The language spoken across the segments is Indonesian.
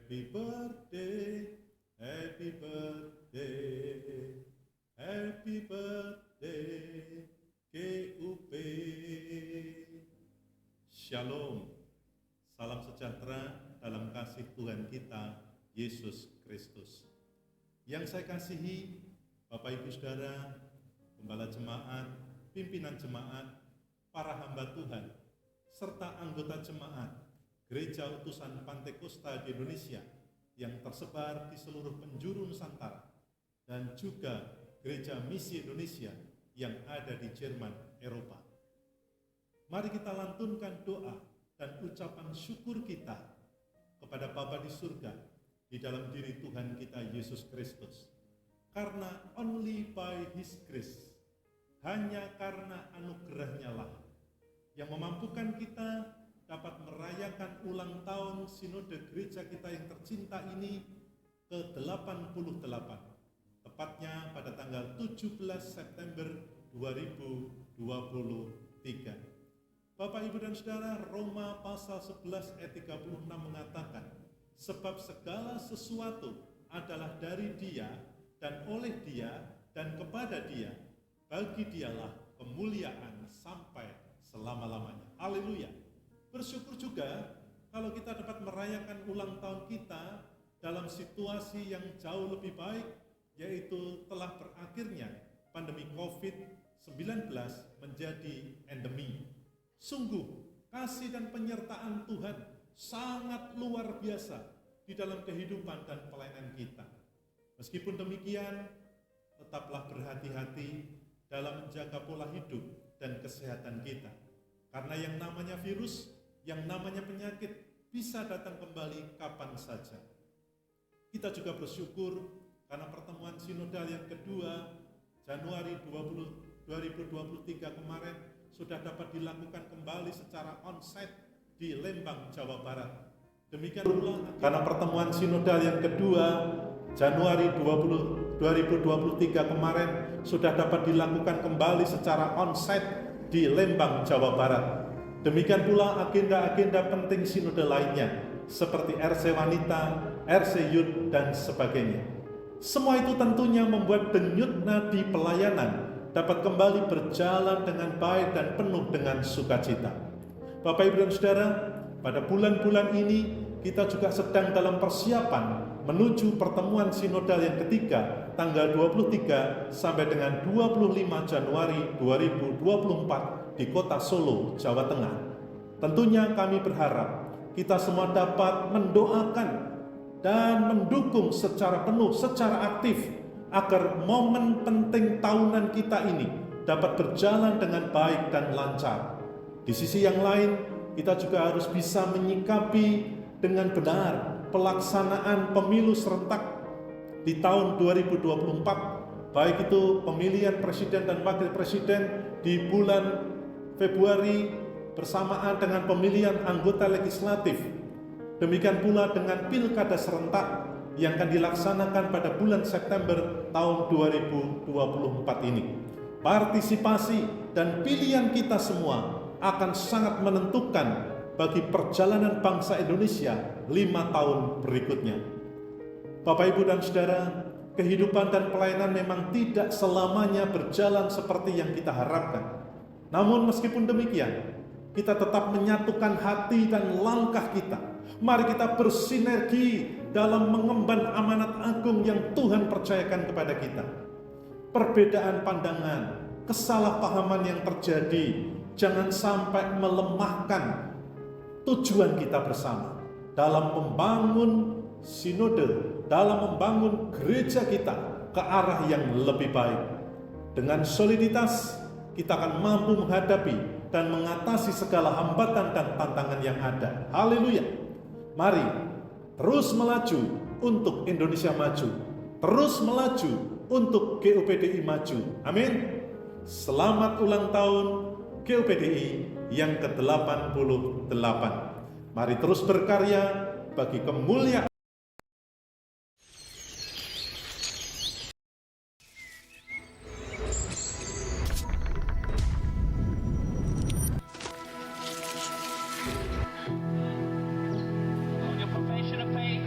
Happy birthday, happy birthday, happy birthday, GUP. Shalom, salam sejahtera dalam kasih Tuhan kita, Yesus Kristus. Yang saya kasihi, Bapak Ibu Saudara, Gembala Jemaat, pimpinan jemaat, para hamba Tuhan, serta anggota jemaat Gereja Utusan Pantekosta di Indonesia yang tersebar di seluruh penjuru Nusantara, dan juga Gereja Misi Indonesia yang ada di Jerman, Eropa. Mari kita lantunkan doa dan ucapan syukur kita kepada Bapa di surga di dalam diri Tuhan kita Yesus Kristus. Karena only by His grace, hanya karena anugerahnya lah yang memampukan kita dapat merayakan ulang tahun sinode gereja kita yang tercinta ini ke-88, tepatnya pada tanggal 17 September 2023. Bapak, Ibu, dan Saudara, Roma pasal 11 ayat 36 mengatakan, sebab segala sesuatu adalah dari Dia dan oleh Dia dan kepada Dia, bagi Dialah kemuliaan sampai selama-lamanya. Haleluya. Bersyukur juga kalau kita dapat merayakan ulang tahun kita dalam situasi yang jauh lebih baik, yaitu telah berakhirnya pandemi COVID-19 menjadi endemi. Sungguh, kasih dan penyertaan Tuhan sangat luar biasa di dalam kehidupan dan pelayanan kita. Meskipun demikian, tetaplah berhati-hati dalam menjaga pola hidup dan kesehatan kita. Karena yang namanya virus, yang namanya penyakit bisa datang kembali kapan saja. Kita juga bersyukur karena pertemuan sinodal yang kedua Januari 2023 kemarin sudah dapat dilakukan kembali secara onsite di Lembang, Jawa Barat. Demikian pula karena pertemuan sinodal yang kedua Januari 2023 kemarin sudah dapat dilakukan kembali secara onsite di Lembang, Jawa Barat. Demikian pula agenda-agenda penting sinode lainnya, seperti RC Wanita, RC Youth, dan sebagainya. Semua itu tentunya membuat denyut nadi pelayanan dapat kembali berjalan dengan baik dan penuh dengan sukacita. Bapak, Ibu, dan Saudara, pada bulan-bulan ini kita juga sedang dalam persiapan menuju pertemuan sinodal yang ketiga, tanggal 23 sampai dengan 25 Januari 2024 di kota Solo, Jawa Tengah. Tentunya kami berharap kita semua dapat mendoakan dan mendukung secara penuh, secara aktif, agar momen penting tahunan kita ini dapat berjalan dengan baik dan lancar. Di sisi yang lain, kita juga harus bisa menyikapi dengan benar pelaksanaan pemilu serentak di tahun 2024, baik itu pemilihan presiden dan wakil presiden di bulan Februari bersamaan dengan pemilihan anggota legislatif. Demikian pula dengan pilkada serentak yang akan dilaksanakan pada bulan September tahun 2024 ini. Partisipasi dan pilihan kita semua akan sangat menentukan bagi perjalanan bangsa Indonesia 5 tahun berikutnya. Bapak, Ibu, dan Saudara, kehidupan dan pelayanan memang tidak selamanya berjalan seperti yang kita harapkan. Namun meskipun demikian, kita tetap menyatukan hati dan langkah kita. Mari kita bersinergi dalam mengemban amanat agung yang Tuhan percayakan kepada kita. Perbedaan pandangan, kesalahpahaman yang terjadi, jangan sampai melemahkan tujuan kita bersama dalam membangun sinode, dalam membangun gereja kita ke arah yang lebih baik. Dengan soliditas, kita akan mampu menghadapi dan mengatasi segala hambatan dan tantangan yang ada. Haleluya. Mari terus melaju untuk Indonesia maju. Terus melaju untuk GUPDI maju. Amin. Selamat ulang tahun GUPDI yang ke-88. Mari terus berkarya bagi kemuliaan Your profession of faith.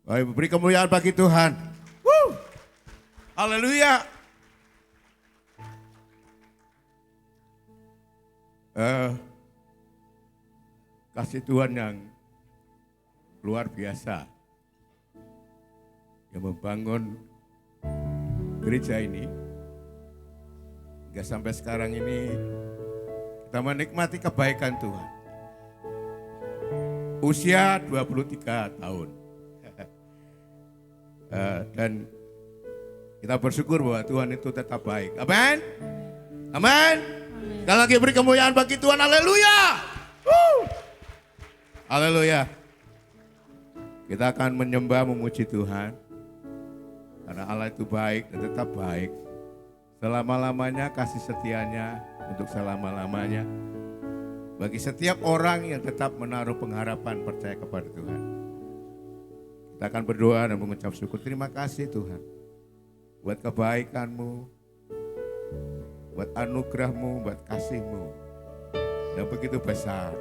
Baik, beri kemuliaan bagi Tuhan. Haleluya. Kasih Tuhan yang luar biasa yang membangun gereja ini hingga sampai sekarang ini kita menikmati kebaikan Tuhan. Usia 23 tahun. Dan kita bersyukur bahwa Tuhan itu tetap baik. Amin. Amin. Sekali lagi beri kemuliaan bagi Tuhan. Haleluya. Haleluya. Kita akan menyembah memuji Tuhan. Karena Allah itu baik dan tetap baik. Selama-lamanya kasih setianya untuk selama-lamanya. Bagi setiap orang yang tetap menaruh pengharapan percaya kepada Tuhan. Kita akan berdoa dan mengucap syukur. Terima kasih Tuhan. Buat kebaikan-Mu. Buat anugerah-Mu, buat kasih-Mu. Yang begitu besar.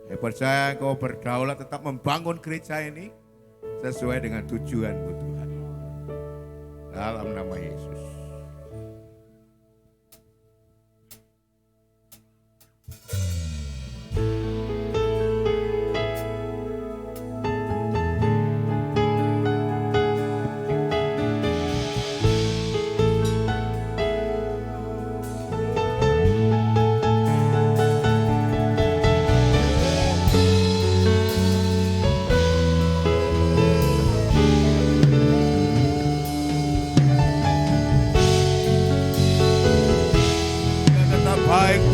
Saya percaya Engkau berdaulat tetap membangun gereja ini. Sesuai dengan tujuan-Mu Tuhan. Dalam nama Yesus.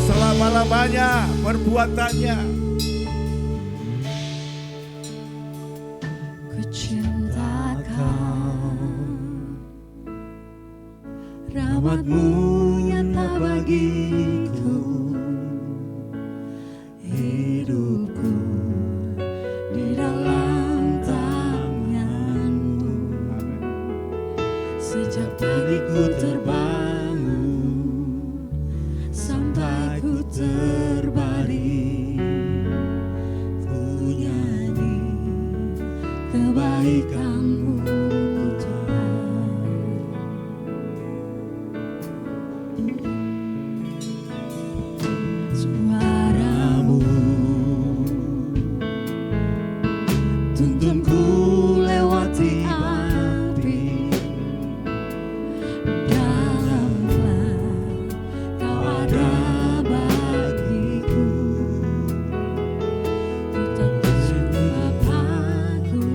Selama-lamanya perbuatannya. Ku cinta Kau, rahmat-Mu nyata bagiku, hidupku di dalam tangan-Mu. Sejak pagiku terbangun sampai ku terbaring, ku nyanyi kebaikan-Mu Tuhan. Suara-Mu tuntunku lewati api, dalamlah Kau ada bagiku. Bapakku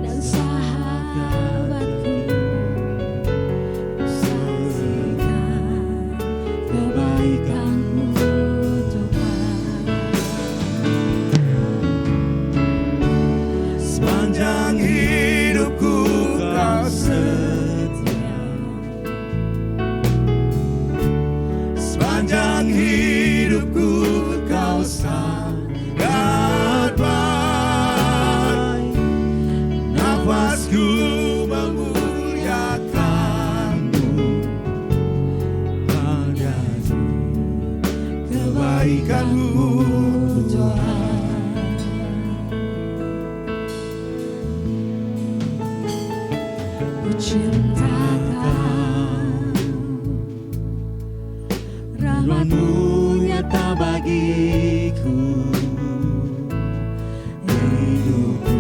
dan sahabatku, saksikan kebaikan-Mu Tuhan. Sepanjang hidupku Kau setia, sepanjang hidupku Kau sangat baik. Nafasku memuliakan-Mu, hanya kebaikan-Mu Tuhan. Ku cinta Kau, rahmat-Mu nyata bagiku, hidupku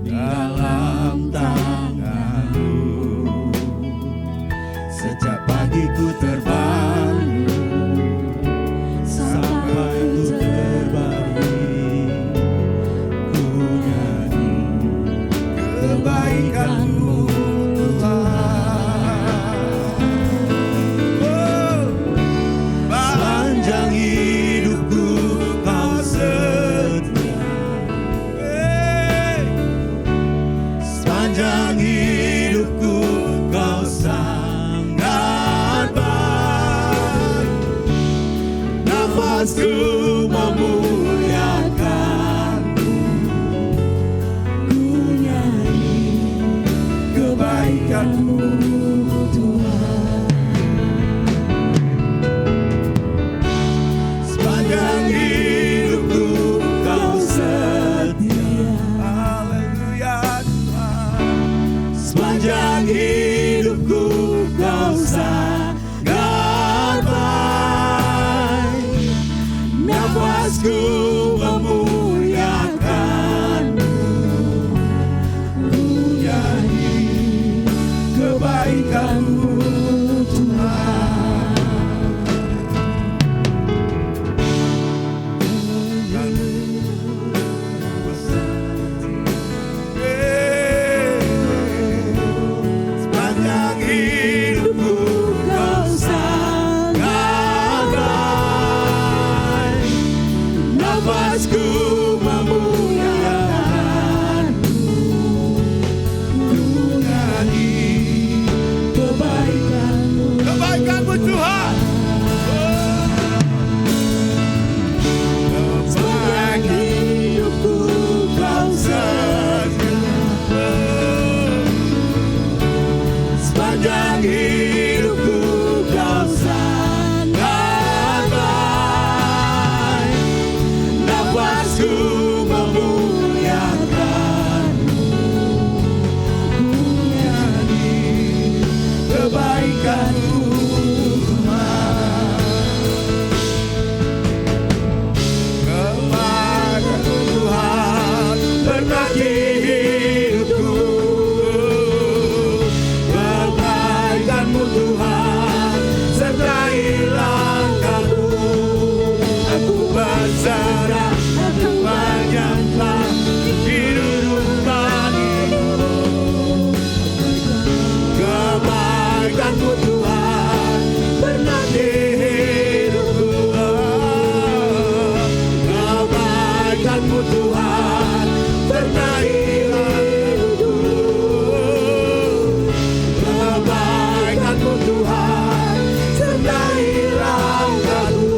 di dalam tangan-Mu. Sejak pagiku terbangun sampai ku terbaring, ku nyanyi kebaikan-Mu Tuhan. Sepanjang hidupku Kau setia, sepanjang hidupku Kau sangat baik. Nafasku memuliakan-Mu, ku nyanyi kebaikan-Mu Tuhan. Sepanjang hidupku Kau setia, Sepanjang hidupku kau sangat baik, nafasku memuliakanmu, ku nyanyi kebaikanmu Tuhan. Sepanjang hidupku Kau sangat baik, nafasku memuliakanmu, ku nyanyi kebaikanmu. kebaikanmu Tuhan. Sepanjang hidupku kau setia, sepanjang hidupku kau sangat baik, nafasku memuliakanmu, ku nyanyi kebaikanmu Tuhan. Kebaikanmu Tuhan berkati hidupku. Kebaikanmu Tuhan sertai langkahku. Aku berserah, aku menyembah, hidup bagimu. Kebaikanmu Tuhan berkati hidupku. Kebaikanmu Tuhan sertai hidupku. Kebaikanmu Tuhan sertai langkahku.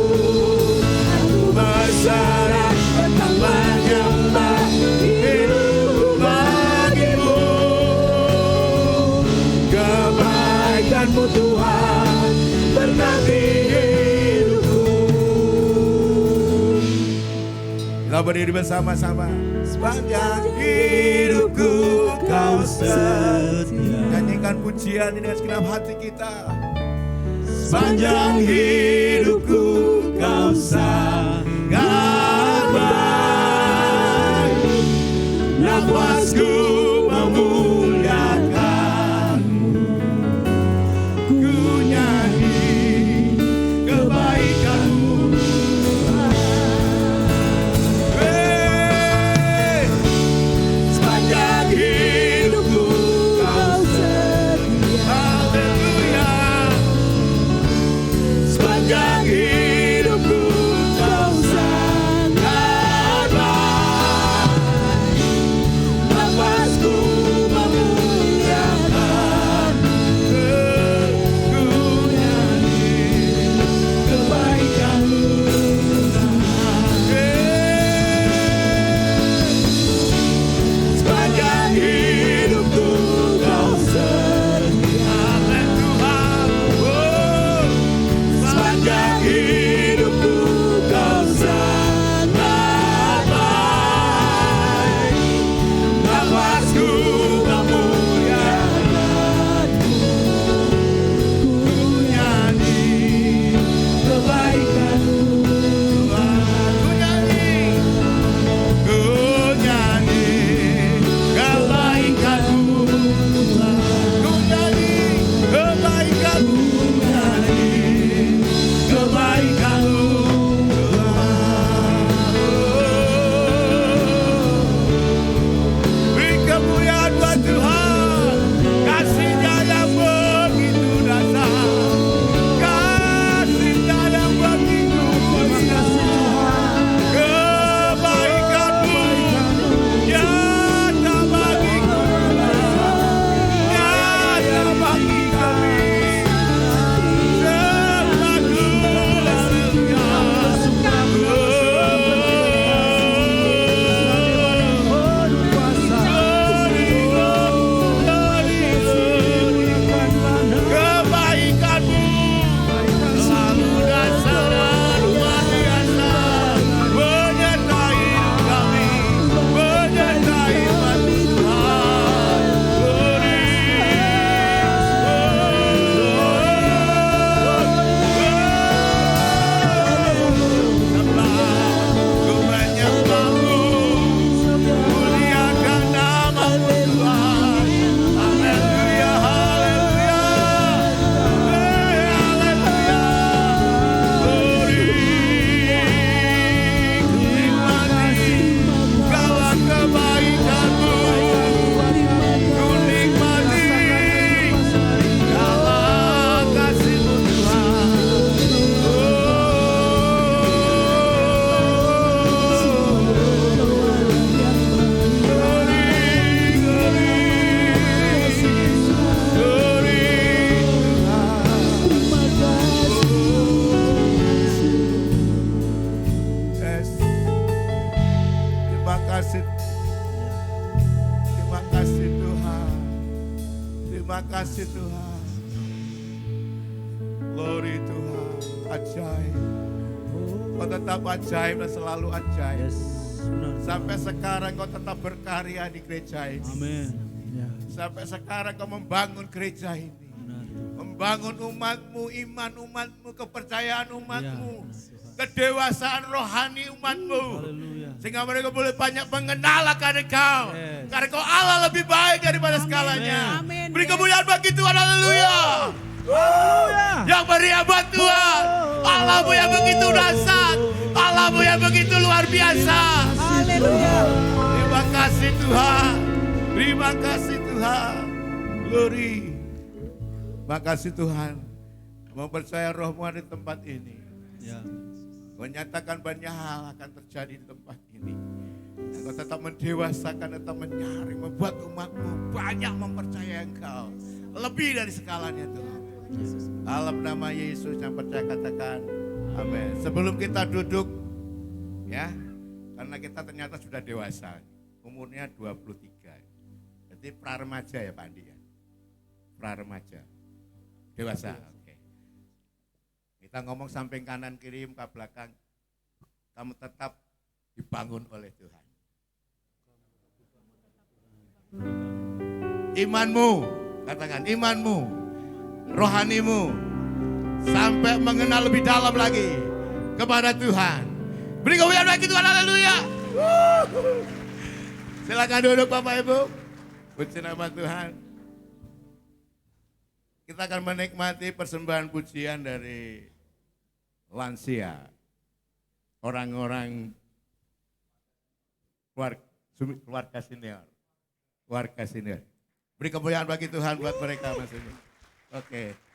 Aku berserah, aku menyembah, hidup bagimu. Kebaikanmu Tuhan berkati hidupku. Kita berdiri bersama-sama. Sepanjang hidupku kau setia. Nyanyikan pujian ini dengan segenap hati kita. Sepanjang hidupku kau sangat baik, nafasku memuliakanmu, ku nyanyi kebaikanmu. Sepanjang hidupku kau setia. Haleluya. Sepanjang hidupku kau sangat baik, kasih Tuhan. Glory Tuhan. Ajaib. Kau tetap ajaib dan selalu ajaib. Yes, benar. Sampai sekarang kau tetap berkarya di gereja ini. Amin. Ya, Sampai sekarang kau membangun gereja ini. benar. Membangun umatmu, iman umatmu, kepercayaan umatmu. Ya, Kedewasaan rohani umatmu. Haleluya. Sehingga mereka boleh banyak mengenal akan Engkau. Yes. Karena Kau Allah lebih baik daripada segalanya. Amin. Beri kemuliaan bagi Tuhan, haleluya. Yang meriah buat Tuhan. Allahmu yang begitu dahsyat. Allahmu yang begitu luar biasa. Haleluya. Terima kasih Tuhan. Terima kasih Tuhan. Glory. Terima kasih Tuhan. Mempercaya rohmu ada di tempat ini. Ya. Menyatakan banyak hal akan terjadi di tempat ini. Dan kau tetap mendewasakan, tetap menyaring, membuat umatmu banyak mempercayai Engkau. Lebih dari segalanya Tuhan. Dalam nama Yesus yang percaya katakan amin. Sebelum kita duduk ya, karena kita ternyata sudah dewasa. Umurnya 23. Jadi pra-remaja ya Pak Andi ya. Pra-remaja. Dewasa. Kita ngomong samping kanan kiri muka belakang, kamu tetap dibangun oleh Tuhan. Imanmu, katakan imanmu, rohanimu, sampai mengenal lebih dalam lagi kepada Tuhan. Beri kemuliaan bagi Tuhan, haleluya. Silakan duduk Bapak Ibu, puji nama Tuhan. Kita akan menikmati persembahan pujian dari lansia, orang-orang keluarga senior, keluarga senior. Beri kemuliaan bagi Tuhan buat mereka maksudnya. Oke.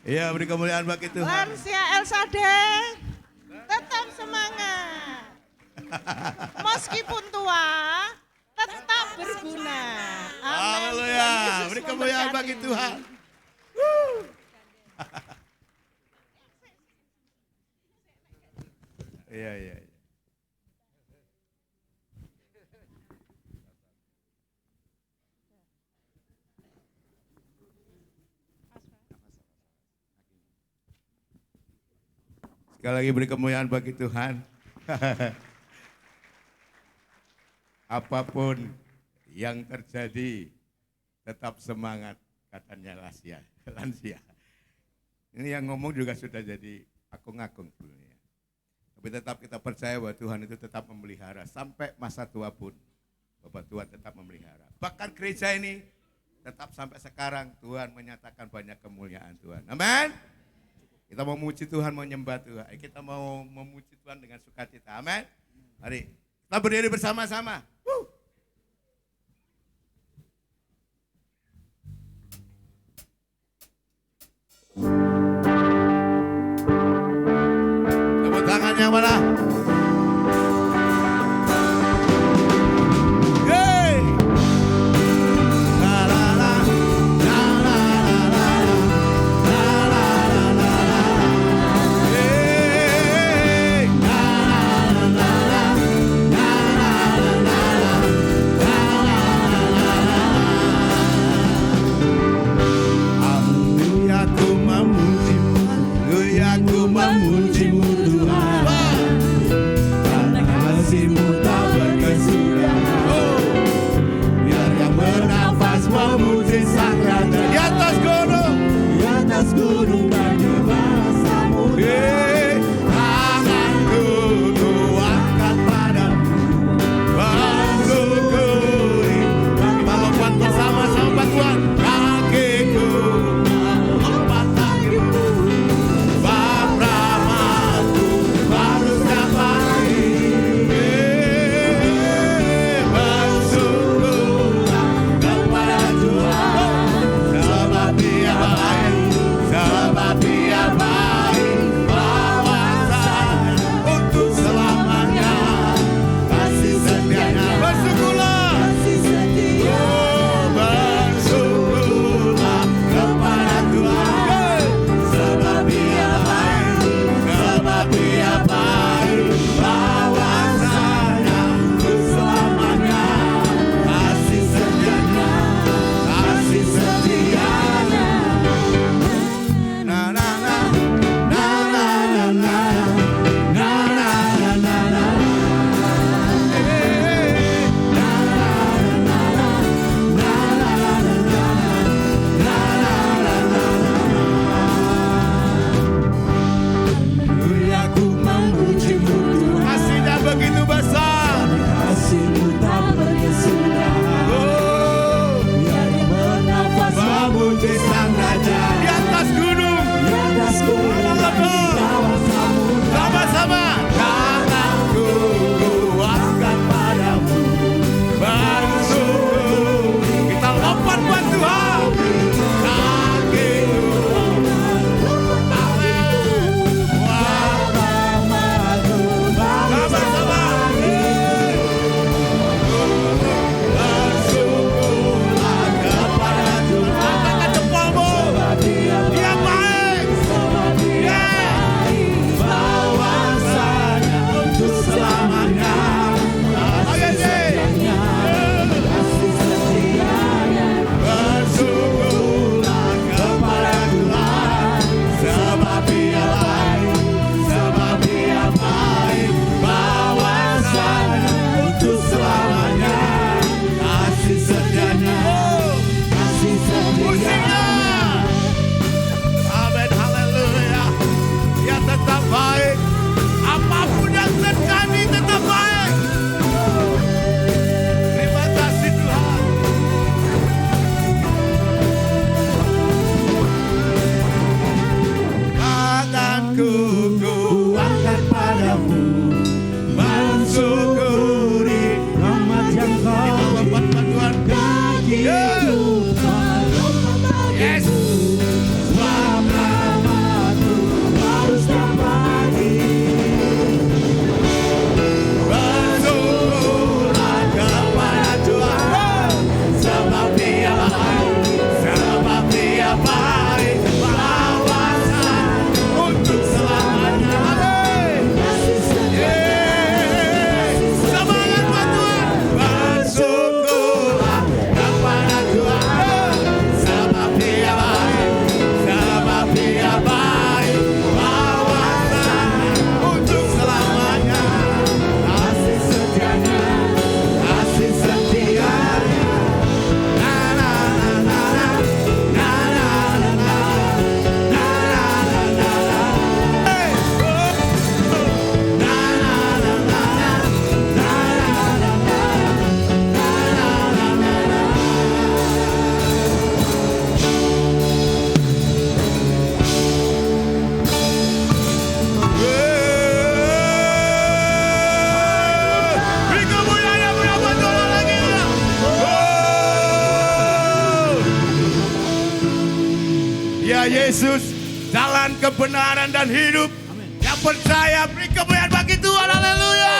Iya, beri kemuliaan bagi Tuhan. Lansia Elsade, tetap semangat. Meskipun tua, tetap berguna. Amin. Haleluya. Tuhan Yesus Beri kemuliaan memberkati. bagi Tuhan. Iya, iya. Sekali lagi beri kemuliaan bagi Tuhan. Apapun yang terjadi, tetap semangat, katanya lansia. Ini yang ngomong juga sudah jadi akung-akung sebenarnya. Tapi tetap kita percaya bahwa Tuhan itu tetap memelihara. Sampai masa tua pun, Bapak Tuhan tetap memelihara. Bahkan gereja ini tetap sampai sekarang Tuhan menyatakan banyak kemuliaan Tuhan. Amin. Kita mau memuji Tuhan, mau menyembah Tuhan. Kita mau memuji Tuhan dengan sukacita. Amin. Mari kita berdiri bersama-sama. Tepuk tangan yang mana? Hey! La la la, la la la la, la la la la la. Hey! La la la la, la la la la, la la la la. Haleluya, ku memujimu, haleluya, ku memujimu Tuhan. Karena kasih-Mu tak berkesudahan. Biar yang bernafas memuji Sang Raja di atas gunung dan di bawah samudra. Tanganku ku angkat padamu, bangkuku kita lompat bersama-sama bantuan. Kakiku melompat tagimu, bab rahmatku baru setiap hari. Bersyukurlah kepada Tuhan, sebab Dia baik, sebab Dia baik. Bawasanya untuk selamanya, kasih setianya. Bersyukurlah, oh bersyukurlah kepada Tuhan, sebab Dia baik, sebab Dia baik. Bawasanya untuk selamanya, kasih setianya, kasih setianya. Ya Yesus, jalan kebenaran dan hidup. Yang percaya beri kemuliaan bagi Tuhan. Haleluya.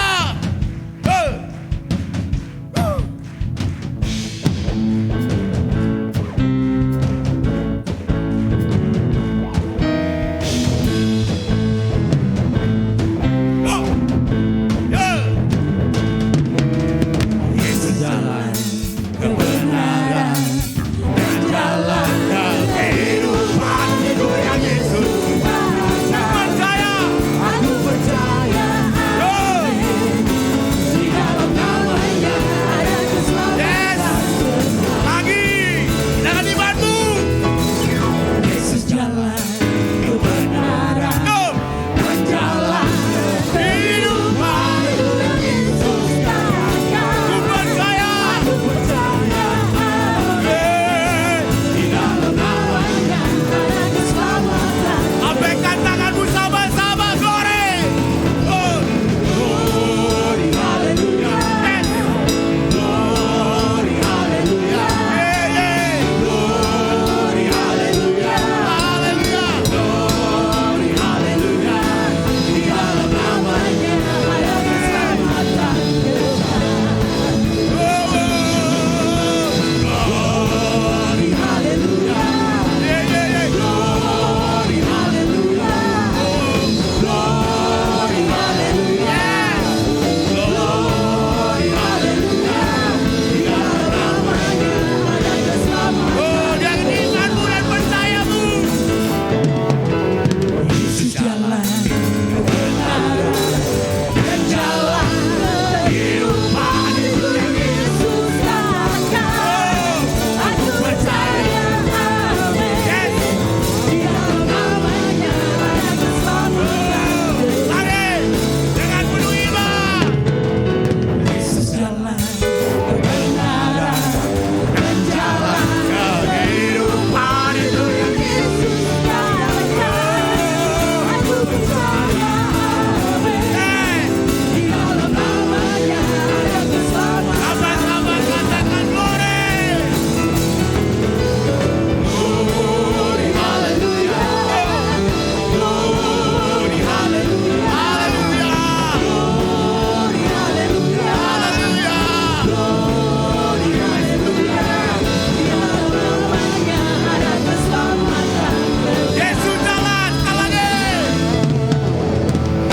Yesus jalan kebenaran dan jalan Kehidupan itu yang Yesus. Percaya. Aku percaya di dalam namanya ada keselamatan. Lagi dengan imanmu. Yesus jalan kebenaran dan jalan kehidupan itu yang Yesus katakan. Ku percaya. Aku percaya di dalam namanya ada keselamatan. Apaikan tanganmu sama-sama. Glory. Glory, haleluya. Glory, haleluya. Glory, haleluya. Glory, haleluya. Di dalam namanya ada keselamatan. Glory, haleluya. Glory, haleluya. Glory, haleluya. Glory, haleluya. Di dalam namanya ada keselamatan. Yang imanmu dan percayamu. Yesus jalan kebenaran dan jalan kehidupan itu yang Yesus katakan. Aku percaya, amin. Di dalam namanya ada keselamatan. Lari dengan penuh iman. Yesus jalan kebenaran dan jalan kehidupan itu yang Yesus katakan. Aku percaya, amin. Di dalam namanya ada keselamatan. Sama-sama katakan glory. Glory, haleluya. Glory, haleluya. Haleluya. Glory, haleluya. Haleluya. Glory, haleluya. Di dalam namanya ada keselamatan. Yesus jalan. Sekali lagi.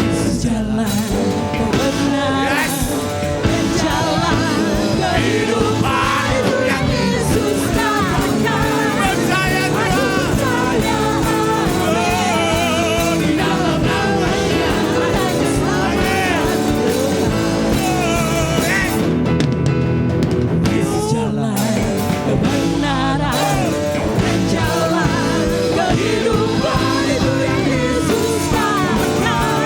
Yesus jalan kebenaran dan jalan kehidupan itu yang Yesus katakan. Percaya Aku Tuhan. percaya, amin. Di dalam namanya ada keselamatan. Yesus jalan kebenaran dan jalan kehidupan itu yang Yesus katakan.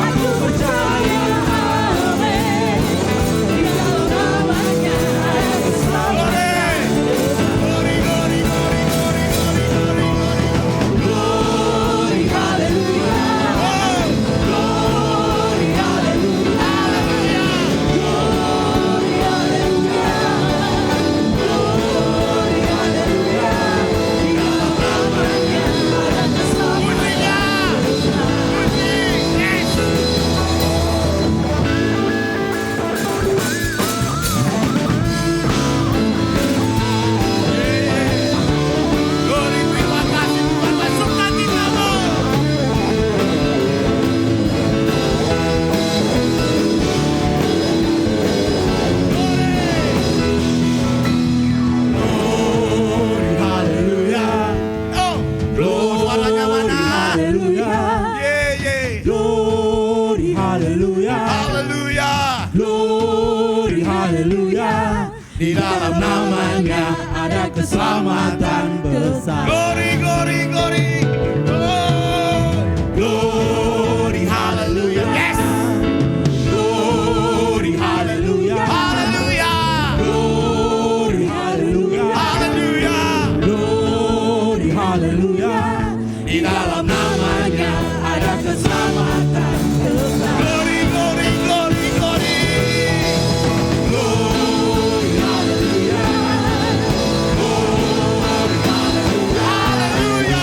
Aku percaya, amin. Di dalam namanya ada keselamatan. Glory, glory, glory, glory, glory, glory, glory. Glory, haleluya. Glory, haleluya. Glory, haleluya. Glory, haleluya. Di dalam namanya ada keselamatan. Glory, terima kasih Tuhan. Masukkan kita. Glory, haleluya. Oh, suaranya mana? Haleluya. Glory, haleluya. Haleluya. Glory, haleluya. Di dalam namanya ada keselamatan besar. Glory, glory, glory. Oh. Glory, haleluya. Yes. Glory, haleluya. Haleluya. Glory, haleluya. Haleluya. Glory, haleluya. Di dalam namanya ada keselamatan besar. Glory, glory, glory, glory. Glory, haleluya. Glory, haleluya. Haleluya.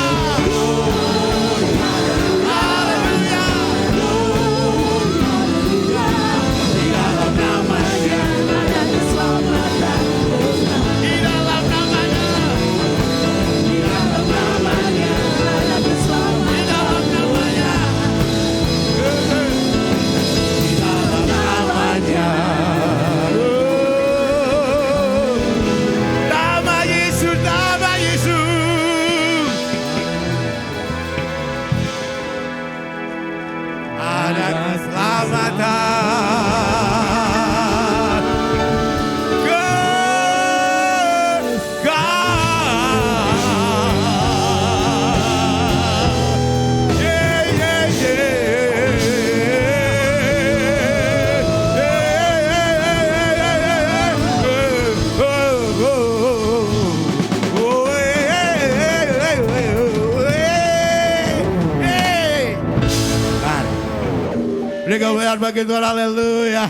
Beri kemuliaan bagi Tuhan, haleluya.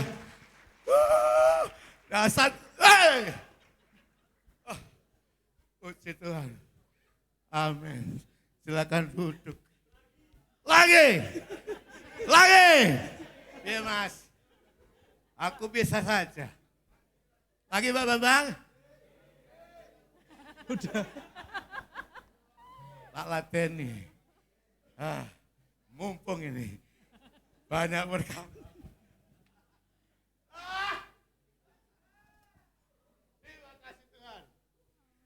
Dasar, puji Tuhan. Amin. Silakan duduk. Lagi. Iya Mas. Aku bisa saja. Lagi Pak Bambang? Udah. Tak lateni. Mumpung ini. Banyak berkat. Terima kasih Tuhan.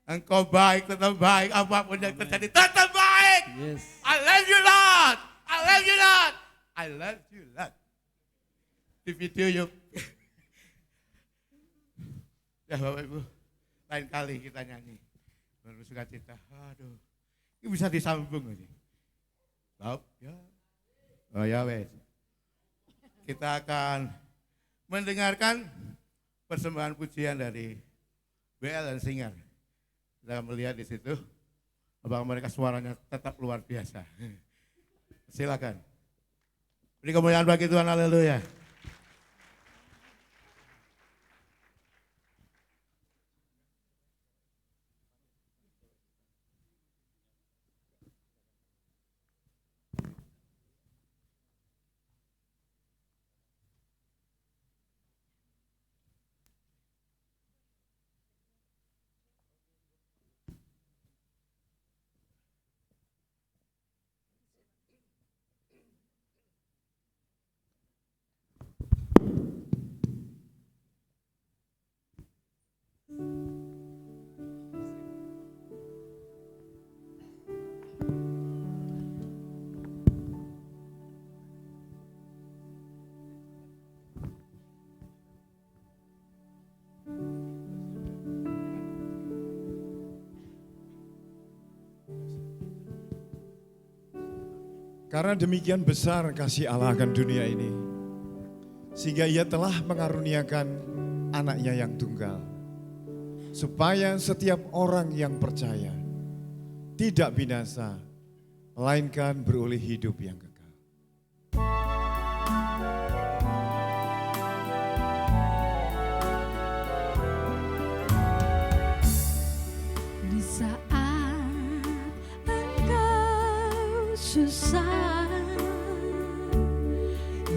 Engkau baik, tetap baik. Apapun yang terjadi, tetap baik. Yes. I love you Lord. I love you Lord. I love you Lord. Di video yuk. Ya Bapak Ibu, lain kali kita nyanyi. Bersuka cita. Aduh, ini bisa disambung ini. Stop, ya. Oh ya wes. Kita akan mendengarkan persembahan pujian dari BL dan Singer. Kita akan melihat di situ, apakah mereka suaranya tetap luar biasa. Silakan. Beri kemuliaan bagi Tuhan, haleluya. Karena demikian besar kasih Allah akan dunia ini, sehingga ia telah mengaruniakan anaknya yang tunggal, supaya setiap orang yang percaya tidak binasa, melainkan beroleh hidup yang kekal. Di saat engkau susah,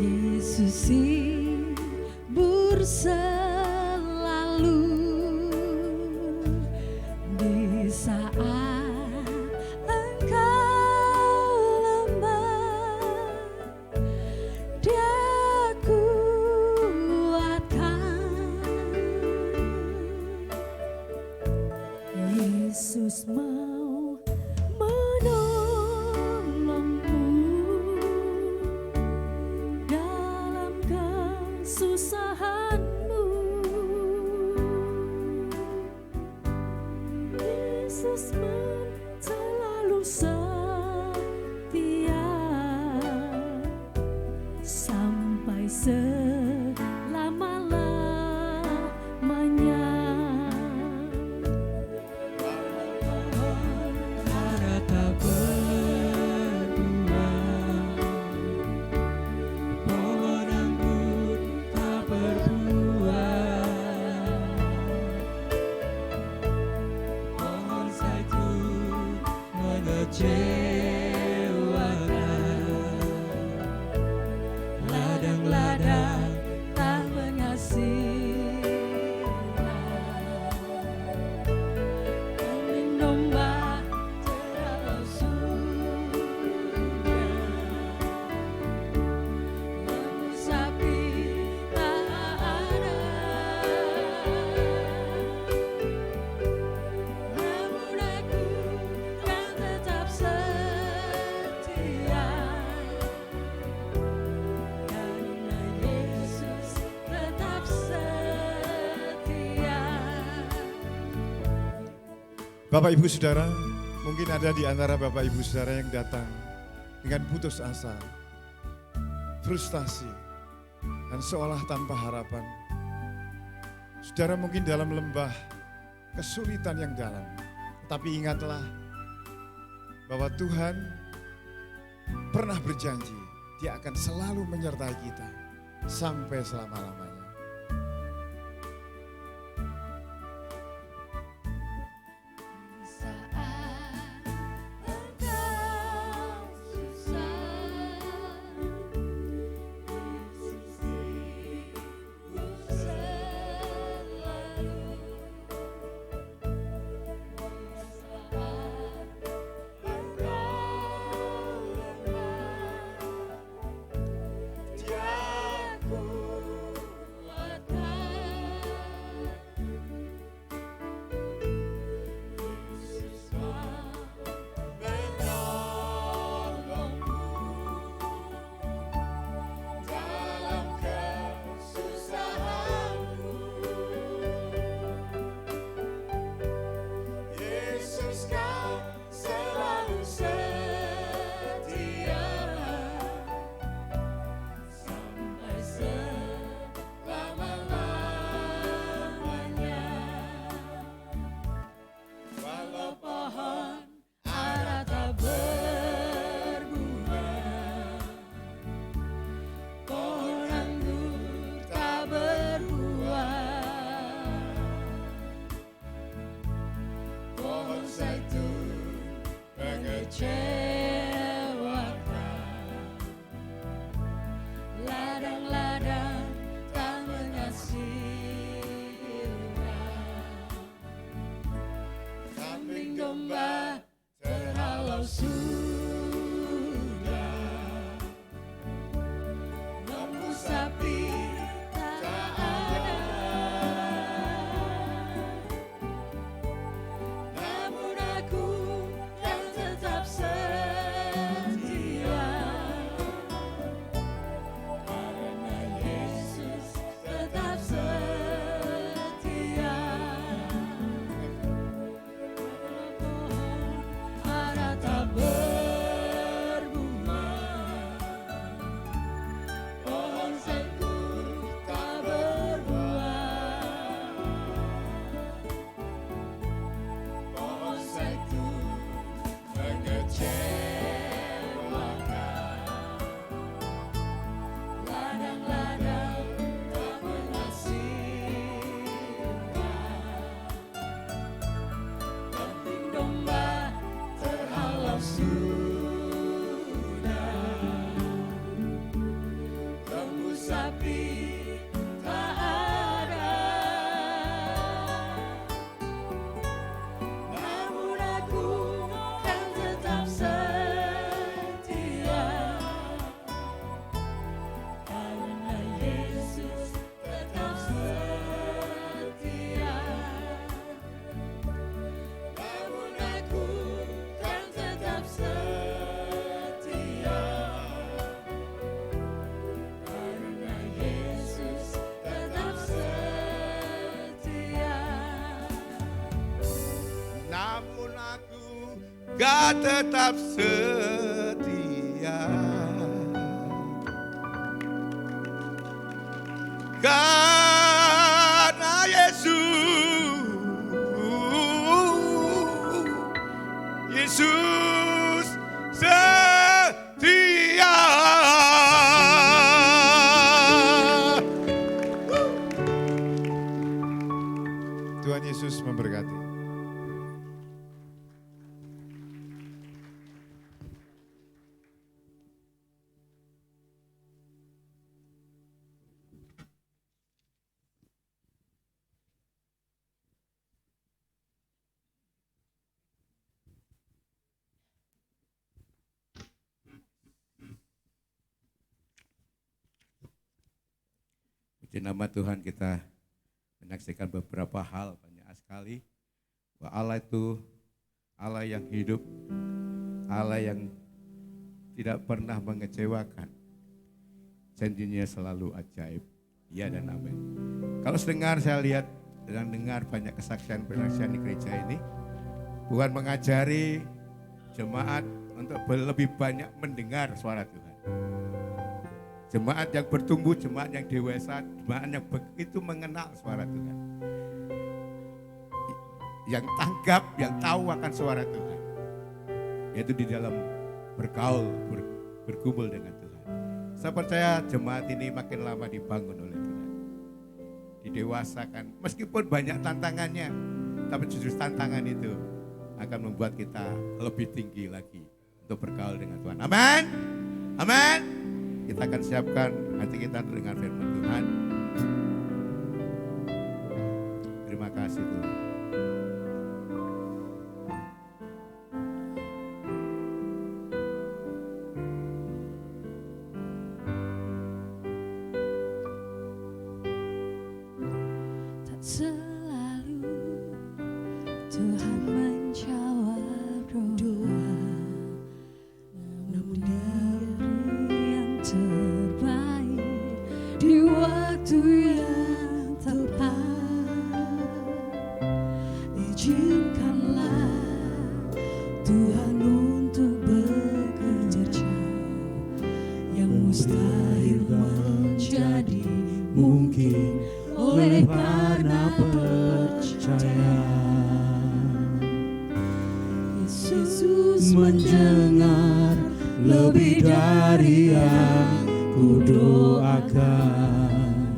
Yesus hibur selalu. Di saat engkau lemah, Dia kuatkan. Yesus mau menolongmu dalam kesusahanmu. Yesus selalu setia sampai selama-lamanya. Karena tak berdua, pohon anggur tak berbuah, pohon zaitun mengecewakan, ladang-ladang tak menghasilkan, kambing domba terlalu surga, lembu sapi tak ada. Namun aku kan tetap setia, karena Yesus tetap setia. Bapak Ibu Saudara, mungkin ada di antara Bapak Ibu Saudara yang datang dengan putus asa, frustasi, dan seolah tanpa harapan. Saudara mungkin dalam lembah kesulitan yang dalam, tapi ingatlah bahwa Tuhan pernah berjanji Dia akan selalu menyertai kita sampai selama-lamanya. Saat engkau susah, di sisiku selalu. Saat engkau lemah, Dia kuatkan. Yesus mau menolongmu dalam kesusahanmu. Yesus kau selalu setia sampai selama-lamanya. Walau pohon ara tak berbunga, pohon anggur tak berbuah, pohon zaitun mengecewakan, ladang-ladang tak menghasilkan, kambing domba terhalau sudah, lembu sapi tak ada. Namun aku kan tetap setia, karena Yesus tetap setia. Pohon ara tak berbunga, pohon zaitun tak berbuah, pohon zaitun mengecewakan, ladang-ladang tak menghasilkan, kambing domba terhalau sudah, lembu sapi tak ada. Namun aku kan tetap setia, karena Yesus tetap setia. Namun aku kan tetap setia, karena Yesus tetap setia. Namun aku gak tetap setia, karena Yesus setia. Tuhan Yesus memberkati. Di nama Tuhan kita menyaksikan beberapa hal banyak sekali. Bahwa Allah itu Allah yang hidup, Allah yang tidak pernah mengecewakan. Janjinya selalu ajaib. Ya dan amin. Kalau sedengar saya lihat dan dengar banyak kesaksian-kesaksian di gereja ini, Tuhan mengajari jemaat untuk lebih banyak mendengar suara Tuhan. Jemaat yang bertumbuh, jemaat yang dewasa, jemaat yang begitu mengenal suara Tuhan. Yang tanggap, yang tahu akan suara Tuhan. Yaitu di dalam bergaul, bergumul dengan Tuhan. Saya percaya jemaat ini makin lama dibangun oleh Tuhan. Didewasakan, meskipun banyak tantangannya, tapi justru tantangan itu akan membuat kita lebih tinggi lagi untuk bergaul dengan Tuhan. Amin. Amin. Kita akan siapkan hati kita dengan firman Tuhan. Terima kasih Tuhan. Tak selalu Tuhan menjawab doa, namun Dia beri yang terbaik di waktu yang tepat. Izinkanlah Tuhan untuk bekerja yang mustahil menjadi mungkin oleh karena percaya. Yesus mendengar lebih dari yang ku doakan.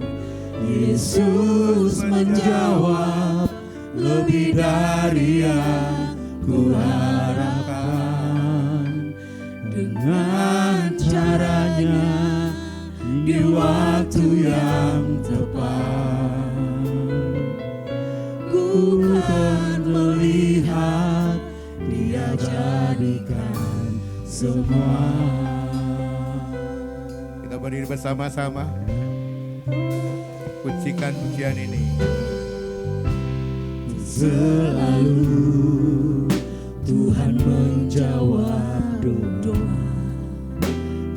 Yesus menjawab lebih dari yang ku harapkan. Dengan caranya di waktu yang tepat, ku kan melihat Dia jadikan semua. Kita berdiri bersama-sama. Pujikan pujian ini. Selalu Tuhan menjawab doa,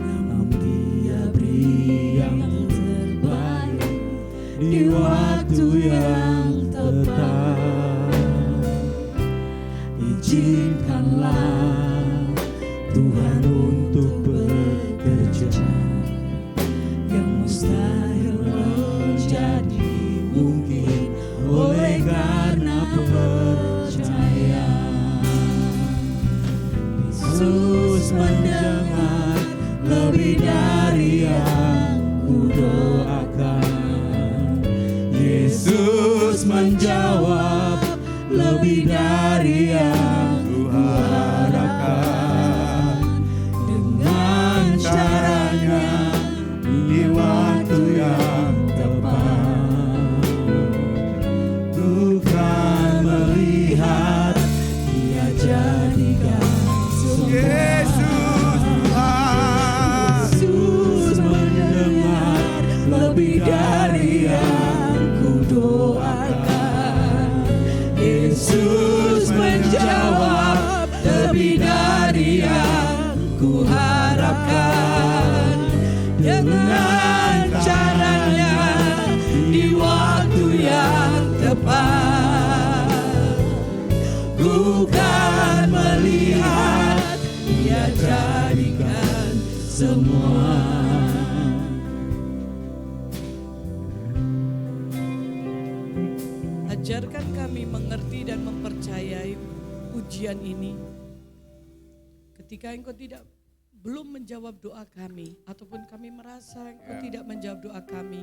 namun Dia beri yang terbaik di waktu yang tepat. Izinkanlah Tuhan untuk bekerja yang mustahil menjadi mungkin oleh karena percaya. Yesus mendengar lebih dari yang ku doakan. Yesus menjawab lebih dari yang ku harapkan. Dengan caranya di waktu yang tepat, ku kan melihat Dia jadikan semua. Yesus Tuhan. Yesus mendengar lebih dari yang ku doakan. Yesus menjawab lebih dari yang ku harapkan. Dengan caranya di waktu yang tepat, ku kan melihat Dia jadikan semua. Ajarkan kami mengerti dan mempercayai pujian ini. Ketika Engkau belum menjawab doa kami, ataupun kami merasa Engkau tidak menjawab doa kami,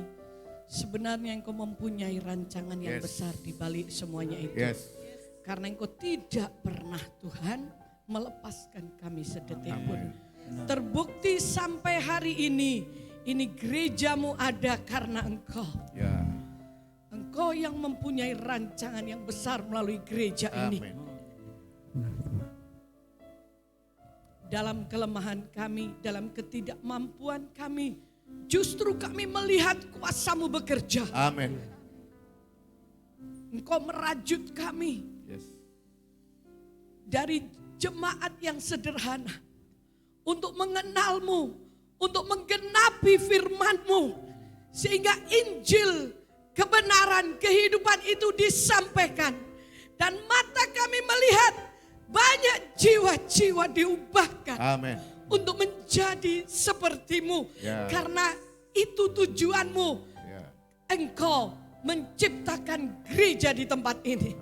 sebenarnya Engkau mempunyai rancangan yang Yes. besar di balik semuanya itu. Yes. Karena Engkau tidak pernah Tuhan melepaskan kami sedetik pun. Terbukti sampai hari ini gerejamu ada karena Engkau. Ya. Engkau yang mempunyai rancangan yang besar melalui gereja ini. Amin. Dalam kelemahan kami, dalam ketidakmampuan kami, justru kami melihat kuasa-Mu bekerja. Amin. Engkau merajut kami Yes. dari jemaat yang sederhana untuk mengenal-Mu, untuk menggenapi firman-Mu, sehingga Injil, kebenaran, kehidupan itu disampaikan. Dan mata kami melihat banyak jiwa-jiwa diubahkan Amin. untuk menjadi seperti-Mu. Ya. Karena itu tujuan-Mu. Ya. Engkau menciptakan gereja di tempat ini.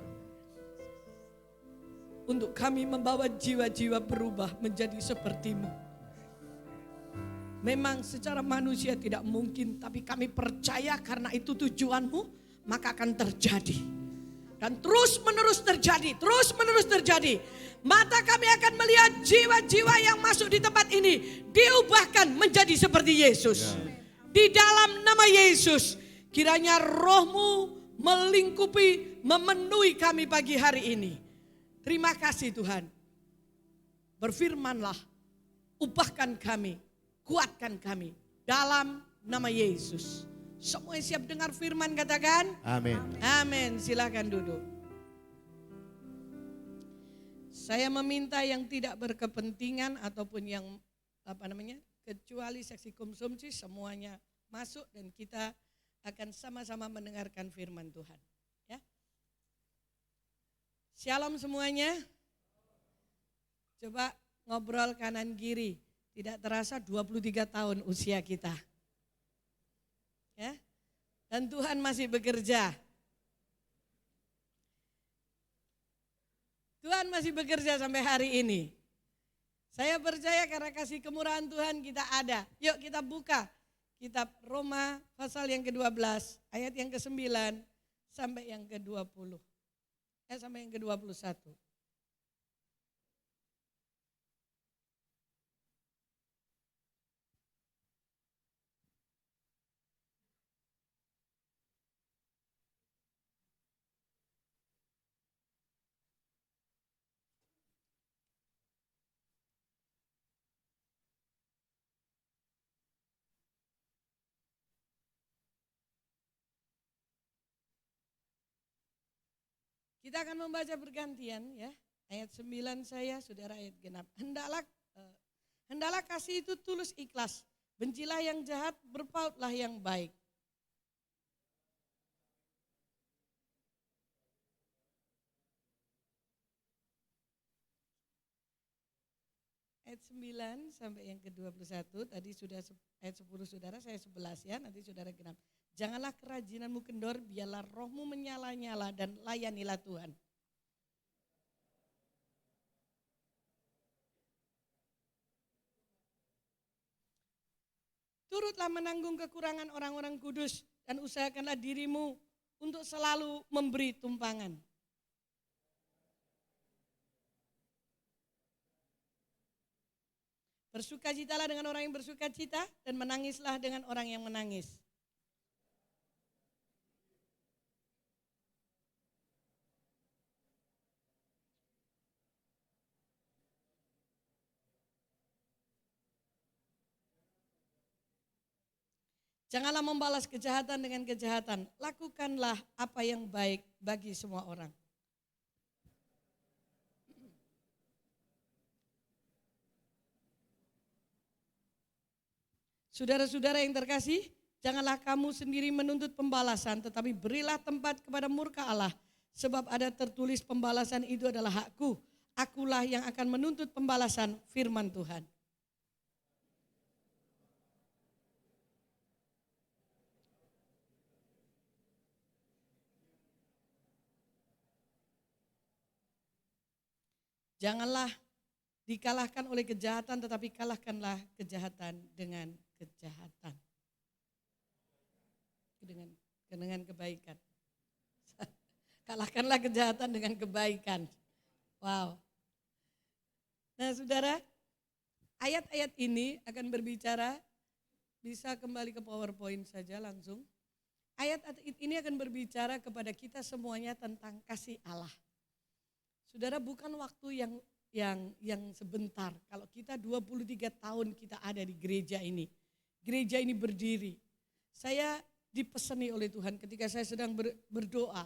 Untuk kami membawa jiwa-jiwa berubah menjadi seperti-Mu. Memang secara manusia tidak mungkin, tapi kami percaya karena itu tujuanmu, maka akan terjadi. Dan terus menerus terjadi, terus menerus terjadi. Mata kami akan melihat jiwa-jiwa yang masuk di tempat ini diubahkan menjadi seperti Yesus. Di dalam nama Yesus, kiranya roh-Mu melingkupi, memenuhi kami pagi hari ini. Terima kasih Tuhan. Berfirmanlah, ubahkan kami, kuatkan kami dalam nama Yesus. Semua yang siap dengar firman katakan Amin. amin. Silakan duduk. Saya meminta yang tidak berkepentingan ataupun yang kecuali seksi konsumsi semuanya masuk dan kita akan sama-sama mendengarkan firman Tuhan. Ya. Shalom semuanya. Coba ngobrol kanan kiri. Tidak terasa 23 tahun usia kita. Ya. Dan Tuhan masih bekerja. Tuhan masih bekerja sampai hari ini. Saya percaya karena kasih kemurahan Tuhan kita ada. Yuk kita buka kitab Roma pasal yang ke-12 ayat yang ke-9 sampai yang ke-20. Sampai yang ke-21. Kita akan membaca bergantian ya. Ayat 9 saya, saudara ayat genap. Hendaklah kasih itu tulus ikhlas. Bencilah yang jahat, berpautlah yang baik. Ayat 9 sampai yang ke-21, tadi sudah ayat 10 saudara, saya 11 ya, nanti saudara genap. Janganlah kerajinanmu kendor, biarlah rohmu menyala-nyala dan layanilah Tuhan. Turutlah menanggung kekurangan orang-orang kudus dan usahakanlah dirimu untuk selalu memberi tumpangan. Bersukacitalah dengan orang yang bersukacita dan menangislah dengan orang yang menangis. Janganlah membalas kejahatan dengan kejahatan. Lakukanlah apa yang baik bagi semua orang. Saudara-saudara yang terkasih, janganlah kamu sendiri menuntut pembalasan, tetapi berilah tempat kepada murka Allah. Sebab ada tertulis pembalasan itu adalah hakku. Akulah yang akan menuntut pembalasan, firman Tuhan. Janganlah dikalahkan oleh kejahatan, tetapi kalahkanlah kejahatan dengan kejahatan. Dengan kebaikan. Kalahkanlah kejahatan dengan kebaikan. Wow. Nah saudara, ayat-ayat ini akan berbicara, bisa kembali ke PowerPoint saja langsung. Ayat-ayat ini akan berbicara kepada kita semuanya tentang kasih Allah. Saudara, bukan waktu yang sebentar. Kalau kita 23 tahun kita ada di gereja ini. Gereja ini berdiri. Saya dipeseni oleh Tuhan ketika saya sedang berdoa.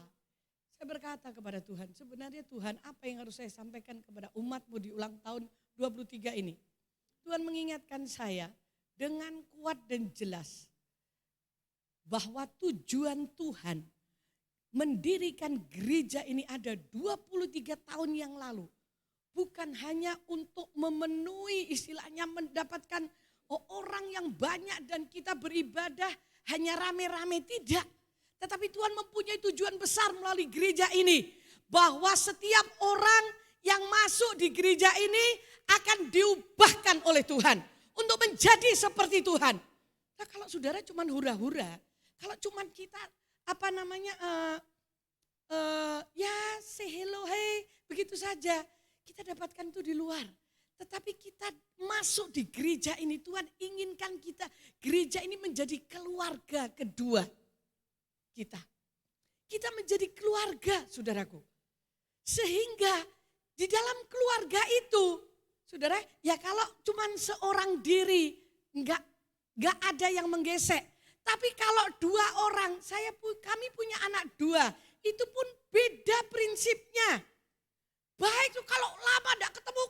Saya berkata kepada Tuhan, sebenarnya Tuhan apa yang harus saya sampaikan kepada umat-Mu di ulang tahun 23 ini. Tuhan mengingatkan saya dengan kuat dan jelas bahwa tujuan Tuhan mendirikan gereja ini ada 23 tahun yang lalu. Bukan hanya untuk memenuhi istilahnya mendapatkan orang yang banyak dan kita beribadah hanya rame-rame, tidak. Tetapi Tuhan mempunyai tujuan besar melalui gereja ini. Bahwa setiap orang yang masuk di gereja ini akan diubahkan oleh Tuhan. Untuk menjadi seperti Tuhan. Nah, kalau saudara cuman hura-hura, kalau cuman kita ya say hello, hey, begitu saja. Kita dapatkan itu di luar. Tetapi kita masuk di gereja ini, Tuhan inginkan kita, gereja ini menjadi keluarga kedua kita. Kita menjadi keluarga, saudaraku. Sehingga di dalam keluarga itu, saudara, ya kalau cuman seorang diri, enggak ada yang menggesek. Tapi kalau dua orang, kami punya anak dua, itu pun beda prinsipnya. Baik tuh kalau lama enggak ketemu,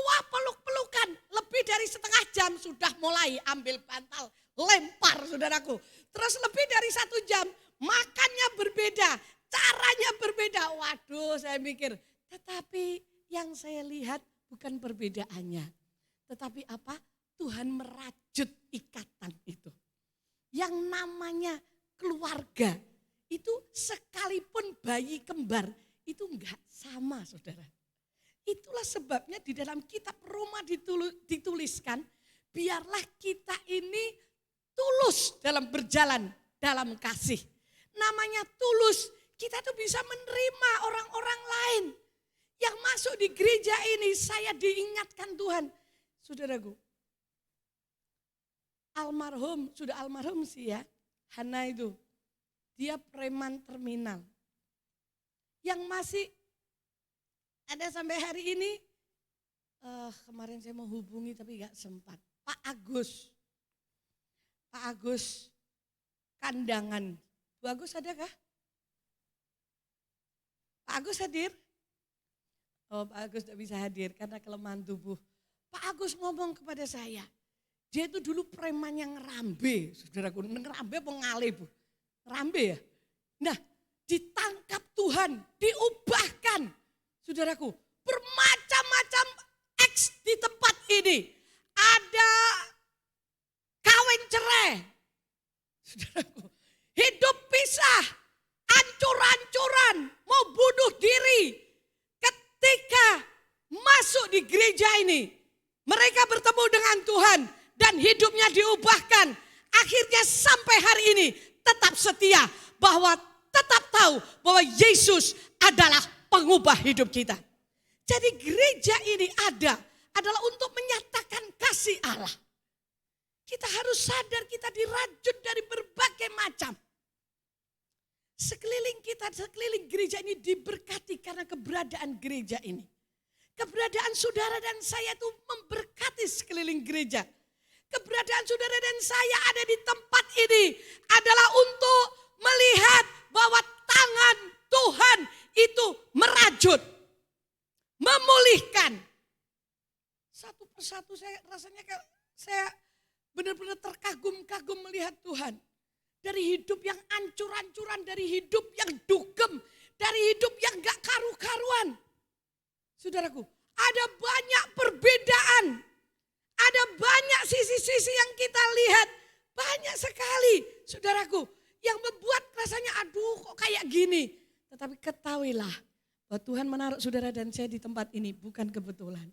wah peluk-pelukan. Lebih dari setengah jam sudah mulai ambil bantal, lempar saudaraku. Terus lebih dari 1 jam, makannya berbeda, caranya berbeda. Waduh, saya mikir, tetapi yang saya lihat bukan perbedaannya. Tetapi apa? Tuhan merajut ikatan itu. Yang namanya keluarga, itu sekalipun bayi kembar, itu enggak sama, saudara. Itulah sebabnya di dalam kitab Roma dituliskan, biarlah kita ini tulus dalam berjalan dalam kasih. Namanya tulus, kita tuh bisa menerima orang-orang lain yang masuk di gereja ini. Saya diingatkan Tuhan, saudaraku. Sudah almarhum sih ya, Hana itu. Dia preman terminal. Yang masih ada sampai hari ini, kemarin saya mau hubungi tapi gak sempat. Pak Agus Kandangan. Bu Agus ada kah? Pak Agus hadir? Oh, Pak Agus tidak bisa hadir karena kelemahan tubuh. Pak Agus ngomong kepada saya, dia itu dulu preman yang ngerambe. Saudaraku, ngerambe apa ngalih, Bu? Ngerambe ya? Nah, ditangkap Tuhan, diubahkan. Saudaraku, bermacam-macam eks di tempat ini. Ada kawin cerai. Saudaraku, hidup pisah, ancur-ancuran, mau bunuh diri. Ketika masuk di gereja ini, mereka bertemu dengan Tuhan dan hidupnya diubahkan. Akhirnya sampai hari ini tetap setia bahwa tetap tahu bahwa Yesus adalah pengubah hidup kita. Jadi gereja ini adalah untuk menyatakan kasih Allah. Kita harus sadar kita dirajut dari berbagai macam. Sekeliling kita, sekeliling gereja ini diberkati karena keberadaan gereja ini. Keberadaan saudara dan saya itu memberkati sekeliling gereja. Keberadaan saudara dan saya ada di tempat ini adalah untuk melihat bahwa tangan Tuhan itu merajut, memulihkan. Satu persatu saya rasanya kayak saya benar-benar terkagum-kagum melihat Tuhan. Dari hidup yang ancur-ancuran, dari hidup yang dugem, dari hidup yang gak karu-karuan. Saudaraku, ada banyak perbedaan. Ada banyak sisi-sisi yang kita lihat. Banyak sekali, saudaraku, yang membuat rasanya aduh kok kayak gini. Tetapi ketahuilah bahwa Tuhan menaruh saudara dan saya di tempat ini bukan kebetulan.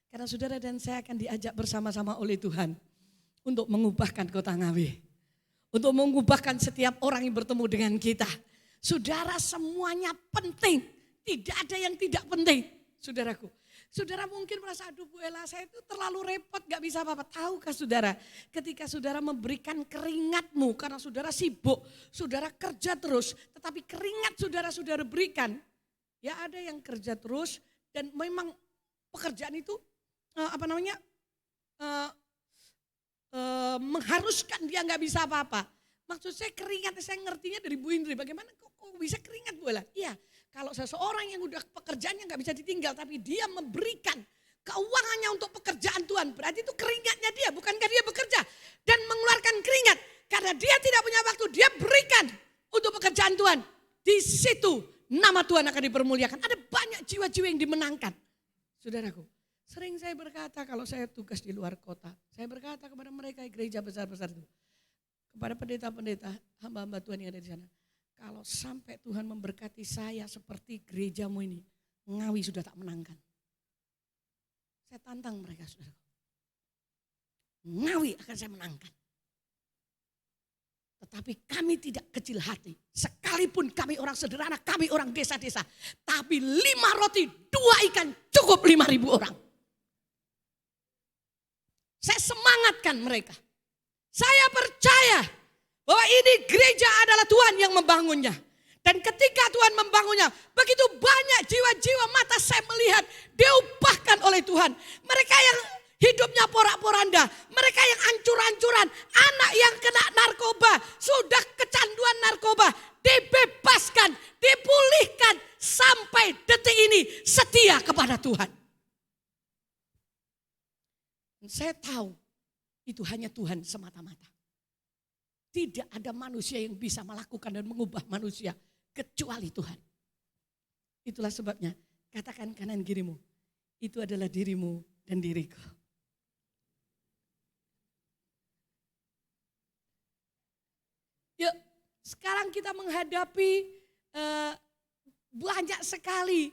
Karena saudara dan saya akan diajak bersama-sama oleh Tuhan untuk mengubahkan kota Ngawi. Untuk mengubahkan setiap orang yang bertemu dengan kita. Saudara semuanya penting. Tidak ada yang tidak penting. Saudaraku. Saudara mungkin merasa aduh Bu Ella saya itu terlalu repot gak bisa apa-apa. Tahukah saudara ketika saudara memberikan keringatmu karena saudara sibuk. Saudara kerja terus tetapi keringat saudara berikan. Ya ada yang kerja terus dan memang pekerjaan itu mengharuskan dia nggak bisa apa-apa. Maksud saya keringat, saya ngertinya dari Bu Indri. Bagaimana kok bisa keringat Bu Ella? Iya, kalau seseorang yang udah pekerjaannya nggak bisa ditinggal, tapi dia memberikan keuangannya untuk pekerjaan Tuhan, berarti itu keringatnya dia, bukankah dia bekerja dan mengeluarkan keringat? Karena dia tidak punya waktu, dia berikan untuk pekerjaan Tuhan. Di situ nama Tuhan akan dipermuliakan. Ada banyak jiwa-jiwa yang dimenangkan. Saudaraku. Sering saya berkata kalau saya tugas di luar kota, saya berkata kepada mereka gereja besar-besar itu, kepada pendeta-pendeta, hamba-hamba Tuhan yang ada di sana, kalau sampai Tuhan memberkati saya seperti gerejamu ini, Ngawi sudah tak menangkan. Saya tantang mereka, saudara. Ngawi akan saya menangkan. Tetapi kami tidak kecil hati. Sekalipun kami orang sederhana, kami orang desa-desa. Tapi 5 roti, 2 ikan cukup 5.000 orang. Saya semangatkan mereka. Saya percaya bahwa ini gereja adalah Tuhan yang membangunnya. Dan ketika Tuhan membangunnya, begitu banyak jiwa-jiwa mata saya melihat diubahkan oleh Tuhan. Mereka yang hidupnya porak-poranda, mereka yang hancur-hancuran, anak yang kena narkoba, sudah kecanduan narkoba, dibebaskan, dipulihkan sampai detik ini setia kepada Tuhan. Saya tahu itu hanya Tuhan semata-mata. Tidak ada manusia yang bisa melakukan dan mengubah manusia kecuali Tuhan. Itulah sebabnya katakan kanan kirimu, itu adalah dirimu dan diriku. Yuk, sekarang kita menghadapi banyak sekali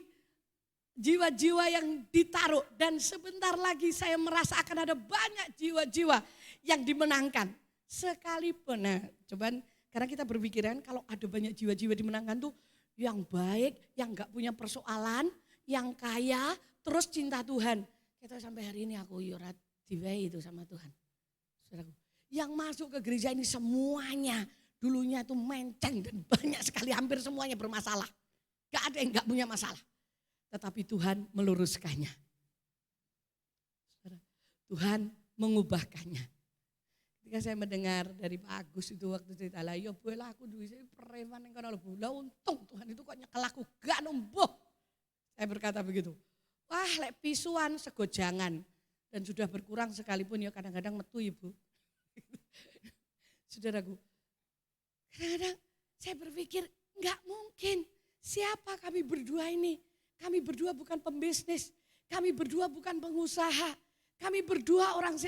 jiwa-jiwa yang ditaruh. Dan sebentar lagi saya merasa akan ada banyak jiwa-jiwa yang dimenangkan. Sekalipun, nah coba karena kita berpikiran kalau ada banyak jiwa-jiwa dimenangkan tuh yang baik, yang gak punya persoalan, yang kaya, terus cinta Tuhan. Kita sampai hari ini aku yurat diwai itu sama Tuhan. Saudaraku, yang masuk ke gereja ini semuanya dulunya itu menceng dan banyak sekali, hampir semuanya bermasalah. Gak ada yang gak punya masalah. Tetapi Tuhan meluruskannya. Tuhan mengubahkannya. Ketika saya mendengar dari Pak Agus itu waktu cerita lah, ya boleh aku duit saya preman yang kena lebu. Lah untung Tuhan itu kok nyekel aku gak numbuh. Saya berkata begitu. Wah lek pisuan segojangan. Dan sudah berkurang sekalipun ya kadang-kadang metu ibu. Saudaraku, kadang-kadang saya berpikir enggak mungkin. Siapa kami berdua ini? Kami berdua bukan pembisnis. Kami berdua bukan pengusaha. Kami berdua orang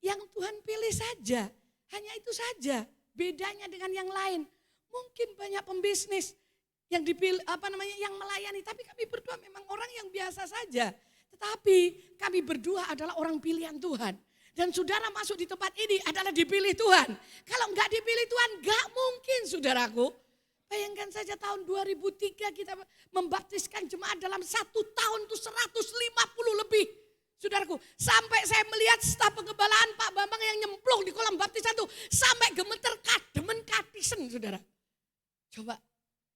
yang Tuhan pilih saja. Hanya itu saja. Bedanya dengan yang lain. Mungkin banyak pembisnis yang dipilih yang melayani, tapi kami berdua memang orang yang biasa saja. Tetapi kami berdua adalah orang pilihan Tuhan. Dan saudara masuk di tempat ini adalah dipilih Tuhan. Kalau enggak dipilih Tuhan, enggak mungkin saudaraku. Bayangkan saja tahun 2003 kita membaptiskan jemaat dalam 1 tahun itu 150 lebih. Saudaraku, sampai saya melihat staf pengembalaan Pak Bambang yang nyemplung di kolam baptisan itu sampai gemeter kademen katisen, saudara. Coba,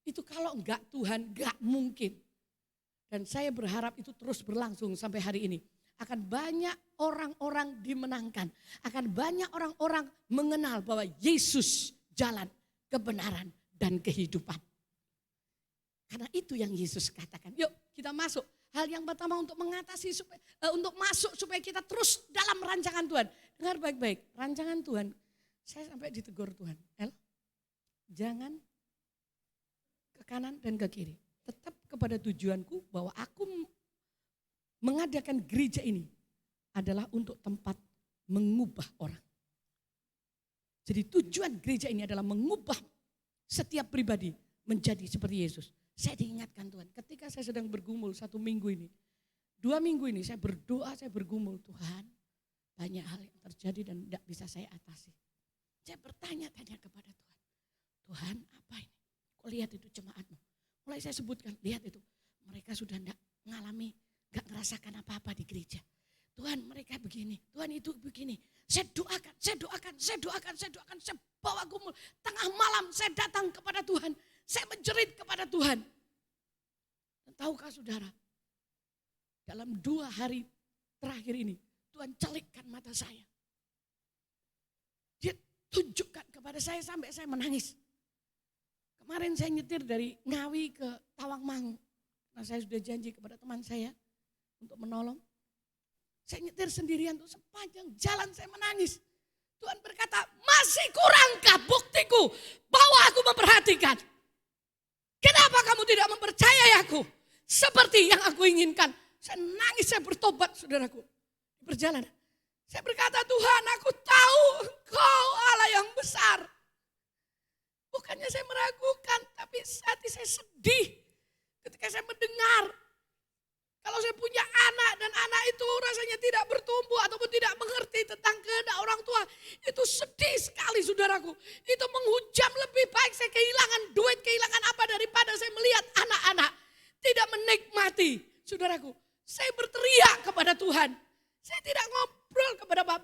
itu kalau enggak Tuhan, enggak mungkin. Dan saya berharap itu terus berlangsung sampai hari ini. Akan banyak orang-orang dimenangkan. Akan banyak orang-orang mengenal bahwa Yesus jalan kebenaran dan kehidupan. Karena itu yang Yesus katakan. Yuk kita masuk. Hal yang pertama untuk mengatasi, untuk masuk supaya kita terus dalam rancangan Tuhan. Dengar baik-baik, rancangan Tuhan. Saya sampai ditegur Tuhan. Jangan ke kanan dan ke kiri. Tetap kepada tujuanku bahwa aku mengadakan gereja ini adalah untuk tempat mengubah orang. Jadi tujuan gereja ini adalah mengubah setiap pribadi menjadi seperti Yesus. Saya diingatkan Tuhan, ketika saya sedang bergumul 1 minggu ini, 2 minggu ini saya berdoa, saya bergumul, Tuhan banyak hal yang terjadi dan tidak bisa saya atasi. Saya bertanya-tanya kepada Tuhan, Tuhan apa ini? Kok lihat itu jemaatmu? Mulai saya sebutkan, lihat itu, mereka sudah tidak mengalami, tidak merasakan apa-apa di gereja. Tuhan mereka begini, Tuhan itu begini. Saya doakan, saya bawa gumul. Tengah malam saya datang kepada Tuhan. Saya menjerit kepada Tuhan. Dan tahukah saudara, dalam 2 hari terakhir ini, Tuhan celikkan mata saya. Dia tunjukkan kepada saya sampai saya menangis. Kemarin saya nyetir dari Ngawi ke Tawangmangu. Nah saya sudah janji kepada teman saya untuk menolong. Saya nyetir sendirian tuh sepanjang jalan saya menangis. Tuhan berkata, masih kurangkah buktiku bahwa aku memperhatikan? Kenapa kamu tidak mempercayai aku seperti yang aku inginkan? Saya nangis, saya bertobat saudaraku. Di perjalanan. Saya berkata, Tuhan aku tahu Engkau Allah yang besar. Bukannya saya meragukan, tapi hati saya sedih ketika saya mendengar. Kalau saya punya anak dan anak itu rasanya tidak bertumbuh ataupun tidak mengerti tentang kehendak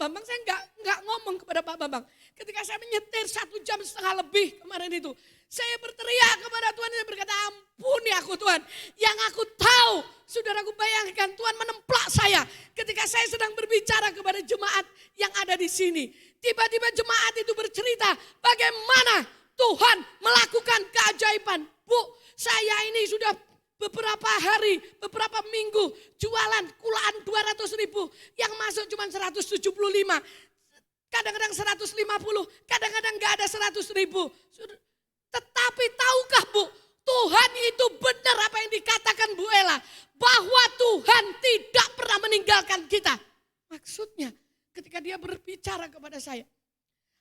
Bambang, saya nggak ngomong kepada Pak Bambang. Ketika saya menyetir 1,5 jam lebih kemarin itu, saya berteriak kepada Tuhan, saya berkata, ampuni aku Tuhan. Yang aku tahu, saudaraku bayangkan Tuhan menemplak saya ketika saya sedang berbicara kepada jemaat yang ada di sini. Tiba-tiba jemaat itu bercerita bagaimana Tuhan melakukan keajaiban. Bu, saya ini sudah beberapa hari, beberapa minggu jualan kulaan 200.000, yang masuk cuma 175. Kadang-kadang 150, kadang-kadang gak ada 100.000. Tetapi tahukah Bu, Tuhan itu benar apa yang dikatakan Bu Ella, bahwa Tuhan tidak pernah meninggalkan kita. Maksudnya ketika dia berbicara kepada saya,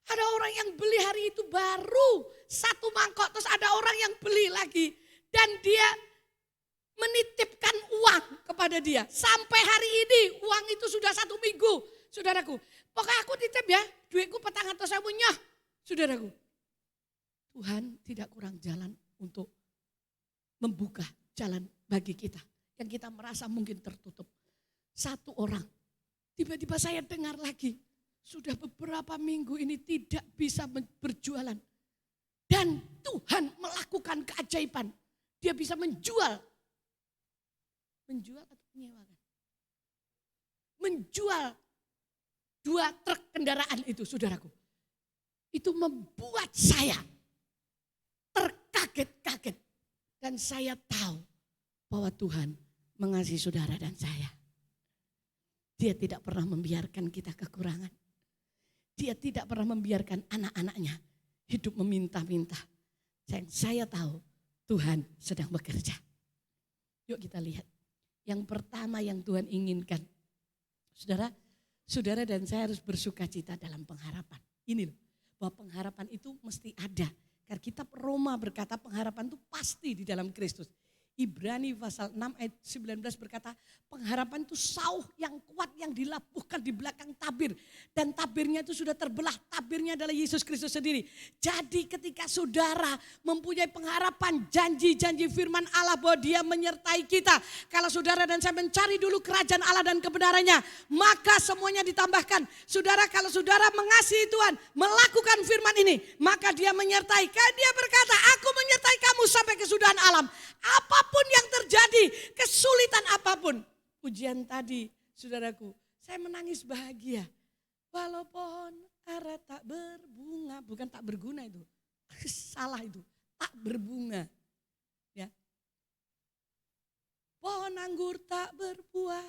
ada orang yang beli hari itu baru 1 mangkok, terus ada orang yang beli lagi. Dan dia menitipkan uang kepada dia. Sampai hari ini uang itu sudah 1 minggu, saudaraku. Pokoknya aku titip ya, duitku 400.000 nyah, saudaraku. Tuhan tidak kurang jalan untuk membuka jalan bagi kita. Yang kita merasa mungkin tertutup. 1 orang, tiba-tiba saya dengar lagi. Sudah beberapa minggu ini tidak bisa berjualan. Dan Tuhan melakukan keajaiban. Dia bisa menjual. Menjual atau menyewakan? Menjual 2 truk kendaraan itu, saudaraku. Itu membuat saya terkaget-kaget. Dan saya tahu bahwa Tuhan mengasihi saudara dan saya. Dia tidak pernah membiarkan kita kekurangan. Dia tidak pernah membiarkan anak-anaknya hidup meminta-minta. Dan saya tahu Tuhan sedang bekerja. Yuk kita lihat. Yang pertama yang Tuhan inginkan. Saudara dan saya harus bersuka cita dalam pengharapan. Ini loh, bahwa pengharapan itu mesti ada. Karena kitab Roma berkata pengharapan itu pasti di dalam Kristus. Ibrani pasal 6 ayat 19 berkata pengharapan itu sauh yang kuat yang dilabuhkan di belakang tabir. Dan tabirnya itu sudah terbelah, tabirnya adalah Yesus Kristus sendiri. Jadi ketika saudara mempunyai pengharapan janji-janji firman Allah bahwa dia menyertai kita. Kalau saudara dan saya mencari dulu kerajaan Allah dan kebenarannya, maka semuanya ditambahkan. Saudara, kalau saudara mengasihi Tuhan, melakukan firman ini, maka dia menyertai. Karena dia berkata, aku menyertai kamu sampai kesudahan alam. Apapun yang terjadi, kesulitan apapun. Pujian tadi, saudaraku, saya menangis bahagia. Walau pohon ara tak berbunga, bukan tak berguna itu. Salah itu, tak berbunga. Ya. Pohon anggur tak berbuah,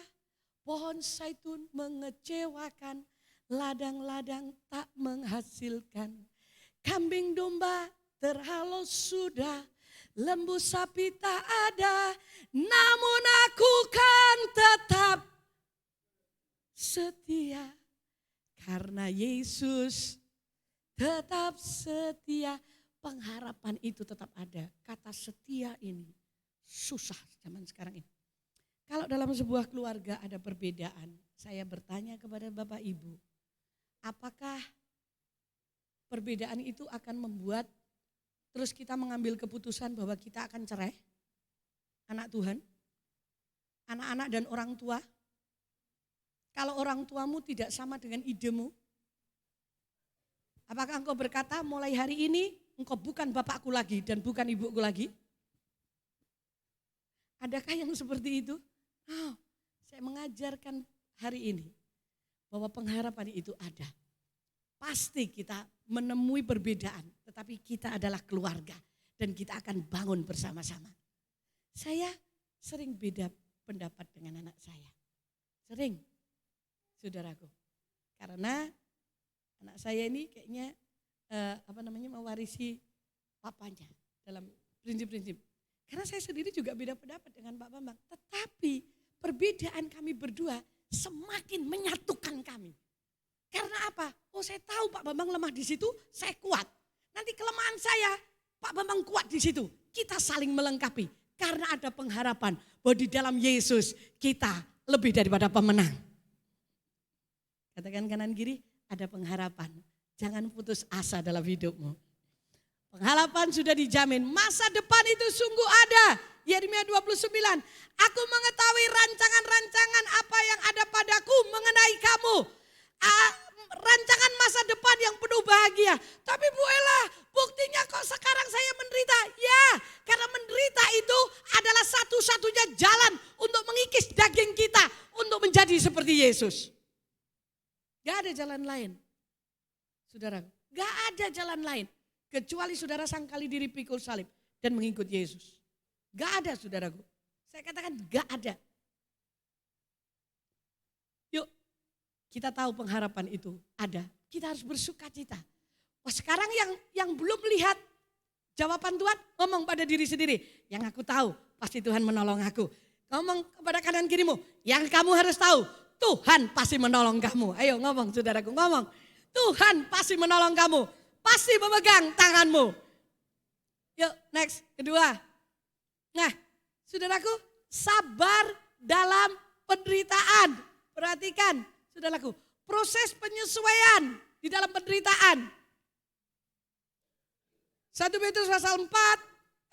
pohon zaitun mengecewakan, ladang-ladang tak menghasilkan. Kambing domba terhalau sudah, lembu sapi tak ada, namun aku kan tetap setia. Karena Yesus tetap setia, pengharapan itu tetap ada. Kata setia ini susah zaman sekarang ini. Kalau dalam sebuah keluarga ada perbedaan, saya bertanya kepada Bapak Ibu, apakah perbedaan itu akan membuat terus kita mengambil keputusan bahwa kita akan cerai? Anak Tuhan, anak-anak dan orang tua. Kalau orang tuamu tidak sama dengan idemu, apakah engkau berkata mulai hari ini engkau bukan bapakku lagi dan bukan ibuku lagi? Adakah yang seperti itu? Oh, saya mengajarkan hari ini bahwa pengharapan itu ada. Pasti kita menemui perbedaan, tetapi kita adalah keluarga dan kita akan bangun bersama-sama. Saya sering beda pendapat dengan anak saya. Sering, saudaraku. Karena anak saya ini kayaknya mewarisi papanya dalam prinsip-prinsip. Karena saya sendiri juga beda pendapat dengan Pak Bambang. Tetapi perbedaan kami berdua semakin menyatukan kami. Karena apa? Oh, saya tahu Pak Bambang lemah di situ, saya kuat. Nanti kelemahan saya, Pak Bambang kuat di situ. Kita saling melengkapi. Karena ada pengharapan bahwa di dalam Yesus kita lebih daripada pemenang. Katakan kanan kiri, ada pengharapan. Jangan putus asa dalam hidupmu. Pengharapan sudah dijamin. Masa depan itu sungguh ada. Yeremia 29. Aku mengetahui rancangan-rancangan apa yang ada padaku mengenai kamu. buktinya. Tapi Bu Ella, buktinya kok sekarang saya menderita? Ya, karena menderita itu adalah satu-satunya jalan untuk mengikis daging kita untuk menjadi seperti Yesus. Gak ada jalan lain. Saudara, gak ada jalan lain. Kecuali saudara sangkali diri pikul salib dan mengikut Yesus. Gak ada saudaraku. Saya katakan gak ada. Yuk, kita tahu pengharapan itu ada. Kita harus bersuka cita. Wah, sekarang yang belum lihat jawaban Tuhan, ngomong pada diri sendiri. Yang aku tahu, pasti Tuhan menolong aku. Ngomong kepada kanan kirimu, yang kamu harus tahu, Tuhan pasti menolong kamu. Ayo ngomong saudaraku, ngomong. Tuhan pasti menolong kamu, pasti memegang tanganmu. Yuk next, kedua. Nah, saudaraku, sabar dalam penderitaan. Perhatikan, saudaraku, proses penyesuaian di dalam penderitaan. 1 Petrus pasal 4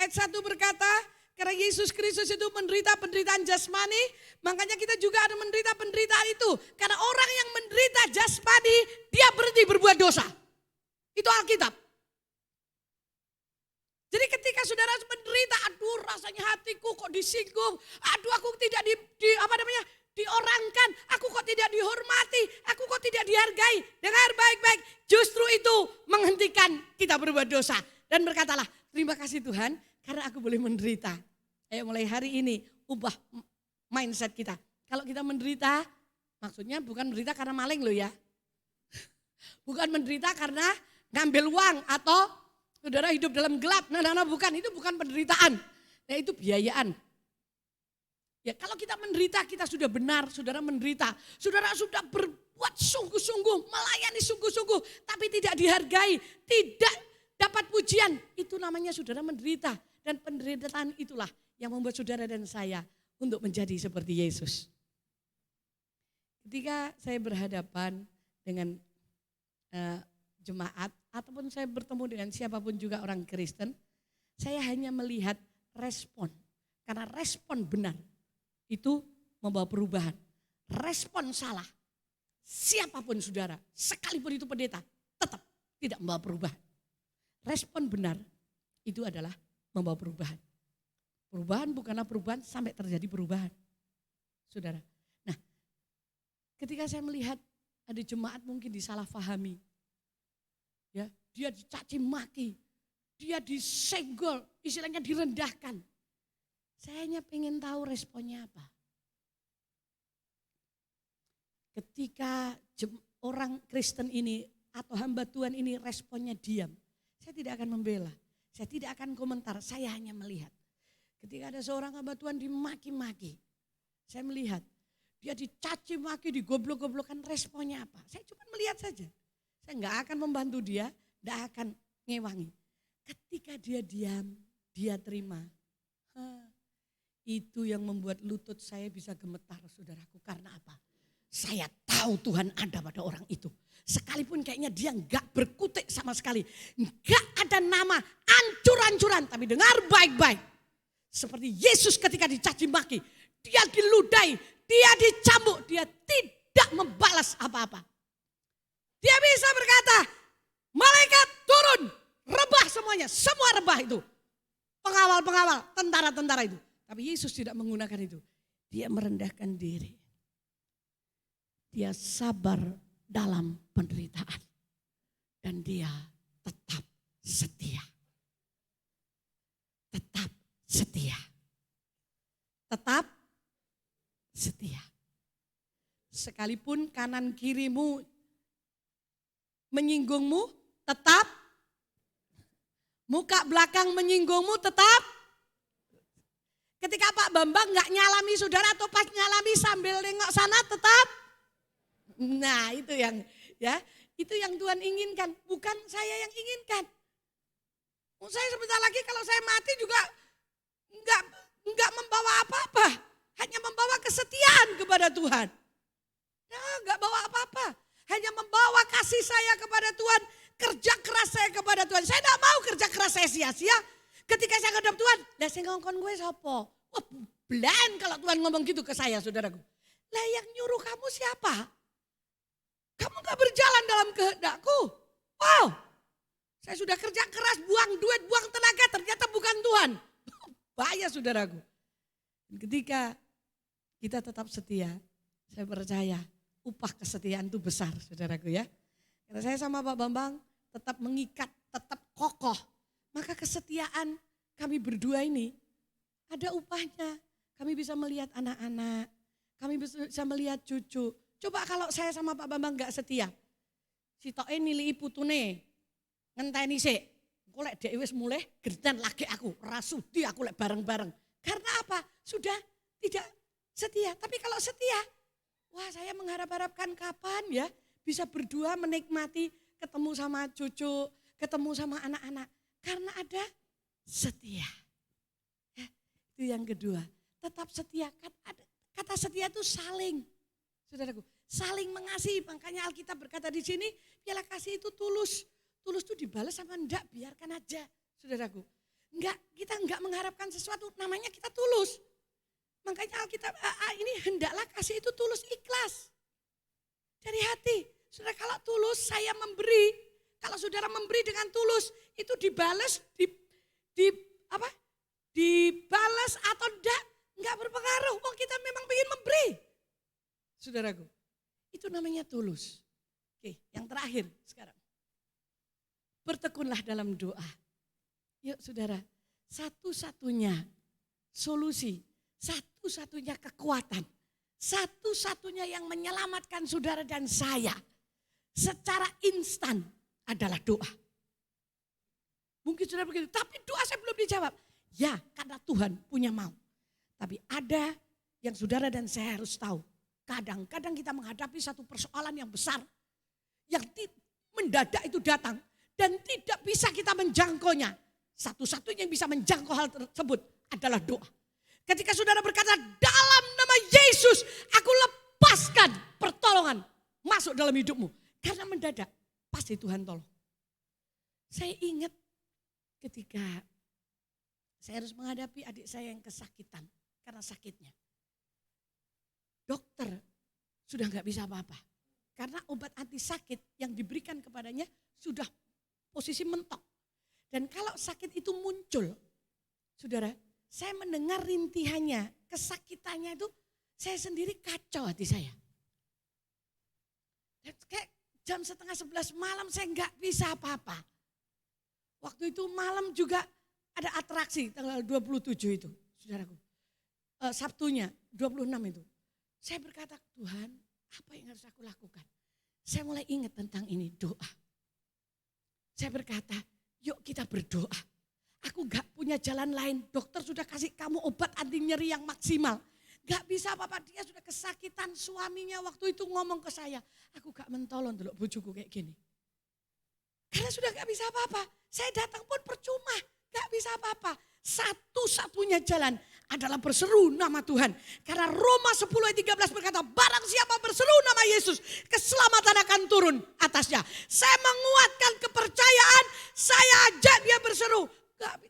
ayat 1 berkata, karena Yesus Kristus itu menderita penderitaan jasmani, makanya kita juga ada menderita penderitaan itu. Karena orang yang menderita jasmani, dia berhenti berbuat dosa. Itu Alkitab. Jadi ketika saudara menderita, aduh rasanya hatiku kok disinggung, aduh aku tidak diorangkan, aku kok tidak dihormati, aku kok tidak dihargai. Dengar baik-baik, justru itu menghentikan kita berbuat dosa. Dan berkatalah, terima kasih Tuhan karena aku boleh menderita. Ayo mulai hari ini ubah mindset kita. Kalau kita menderita, maksudnya bukan menderita karena maling loh ya. Bukan menderita karena ngambil uang atau saudara hidup dalam gelap. Nah, bukan, itu bukan penderitaan. Nah, itu biayaan. Ya, kalau kita menderita, kita sudah benar, saudara menderita. Saudara sudah berbuat sungguh-sungguh, melayani sungguh-sungguh, tapi tidak dihargai, tidak dapat pujian. Itu namanya saudara menderita. Dan penderitaan itulah yang membuat saudara dan saya untuk menjadi seperti Yesus. Ketika saya berhadapan dengan jemaat, ataupun saya bertemu dengan siapapun juga orang Kristen, saya hanya melihat respon. Karena respon benar itu membawa perubahan. Respon salah, siapapun saudara, sekalipun itu pendeta, tetap tidak membawa perubahan. Respon benar itu adalah membawa perubahan. Perubahan bukanlah perubahan sampai terjadi perubahan. Saudara. Nah, ketika saya melihat ada jemaat mungkin disalahfahami. Ya, dia dicaci maki, dia disenggol, istilahnya direndahkan. Saya hanya pengen tahu responnya apa. Ketika orang Kristen ini atau hamba Tuhan ini responnya diam, saya tidak akan membela, saya tidak akan komentar, saya hanya melihat. Ketika ada seorang hamba Tuhan dimaki-maki, saya melihat dia dicaci maki, digoblok-goblokkan, responnya apa. Saya cuma melihat saja. Saya enggak akan membantu dia, enggak akan ngewangi. Ketika dia diam, dia terima. Itu yang membuat lutut saya bisa gemetar, saudaraku. Karena apa? Saya tahu Tuhan ada pada orang itu. Sekalipun kayaknya dia enggak berkutik sama sekali. Enggak ada nama, ancur-ancuran. Tapi dengar baik-baik. Seperti Yesus ketika dicaci maki. Dia diludai, dia dicambuk, dia tidak membalas apa-apa. Dia bisa berkata, malaikat turun, rebah semuanya, semua rebah itu. Pengawal-pengawal, tentara-tentara itu. Tapi Yesus tidak menggunakan itu. Dia merendahkan diri. Dia sabar dalam penderitaan. Dan dia tetap setia. Tetap setia. Tetap setia. Sekalipun kanan kirimu menyinggungmu, tetap. Muka belakang menyinggungmu, tetap. Ketika Pak Bambang nggak nyalami saudara atau pas nyalami sambil nengok sana, tetap. Nah itu yang itu yang Tuhan inginkan, bukan saya yang inginkan. Saya sebentar lagi kalau saya mati juga nggak membawa apa-apa, hanya membawa kesetiaan kepada Tuhan. Nah, nggak bawa apa-apa, hanya membawa kasih saya kepada Tuhan, kerja keras saya kepada Tuhan. Saya tidak mau kerja keras saya sia-sia. Ketika saya ngadep Tuhan, lah saya ngongkon gue sopo. Wah, belan kalau Tuhan ngomong gitu ke saya, saudaraku. Lah yang nyuruh kamu siapa? Kamu gak berjalan dalam kehendakku. Wow, Saya sudah kerja keras, buang duit, buang tenaga, ternyata bukan Tuhan. Bahaya saudaraku. Ketika kita tetap setia, saya percaya upah kesetiaan itu besar saudaraku ya. Karena saya sama Pak Bambang tetap mengikat, tetap kokoh. Maka kesetiaan kami berdua ini ada upahnya. Kami bisa melihat anak-anak, kami bisa melihat cucu. Coba kalau saya sama Pak Bambang gak setia. Si toke nilai putune, ngenteni sik. Engko lek dhek wis mulih gerdan lagi aku, rasudi aku lek bareng-bareng. Karena apa? Sudah tidak setia. Tapi kalau setia, wah saya mengharap-harapkan kapan ya bisa berdua menikmati ketemu sama cucu, ketemu sama anak-anak. Karena ada setia. Ya, itu yang kedua. Tetap setia. Kata setia itu saling. Saudaraku, saling mengasihi. Makanya Alkitab berkata di sini, piala kasih itu tulus. Tulus itu dibalas sama enggak, biarkan aja. Saudaraku, kita enggak mengharapkan sesuatu, namanya kita tulus. Makanya Alkitab ini hendaklah kasih itu tulus, ikhlas. Dari hati. Saudara, kalau tulus saya memberi, kalau saudara memberi dengan tulus, itu dibalas, dibalas atau enggak berpengaruh. Oh, kita memang ingin memberi. Saudaraku, itu namanya tulus. Oke, yang terakhir sekarang. Bertekunlah dalam doa. Yuk saudara, satu-satunya solusi, satu-satunya kekuatan, satu-satunya yang menyelamatkan saudara dan saya secara instan adalah doa. Mungkin saudara begitu, tapi doa saya belum dijawab. Ya, karena Tuhan punya mau. Tapi ada yang saudara dan saya harus tahu. Kadang-kadang kita menghadapi satu persoalan yang besar. Yang mendadak itu datang. Dan tidak bisa kita menjangkaunya. Satu-satunya yang bisa menjangkau hal tersebut adalah doa. Ketika saudara berkata, dalam nama Yesus aku lepaskan pertolongan masuk dalam hidupmu. Karena mendadak pasti Tuhan tolong. Saya ingat ketika saya harus menghadapi adik saya yang kesakitan karena sakitnya. Dokter sudah gak bisa apa-apa. Karena obat anti sakit yang diberikan kepadanya sudah posisi mentok. Dan kalau sakit itu muncul, saudara, saya mendengar rintihannya, kesakitannya itu, saya sendiri kacau hati saya. Dan kayak jam 10:30 malam saya nggak bisa apa-apa. Waktu itu malam juga ada atraksi tanggal 27 itu, saudaraku. Sabtunya 26 itu. Saya berkata, Tuhan, apa yang harus aku lakukan? Saya mulai ingat tentang ini, doa. Saya berkata, yuk kita berdoa. Aku gak punya jalan lain. Dokter sudah kasih kamu obat anti nyeri yang maksimal. Gak bisa apa-apa, dia sudah kesakitan. Suaminya waktu itu ngomong ke saya, aku gak mentolong dulu bojoku kayak gini. Karena sudah gak bisa apa-apa. Saya datang pun percuma, gak bisa apa-apa. Satu-satunya jalan adalah berseru nama Tuhan. Karena Roma 10 ayat 13 berkata, barang siapa berseru nama Yesus, keselamatan akan turun atasnya. Saya menguatkan kepercayaan, saya ajak dia berseru.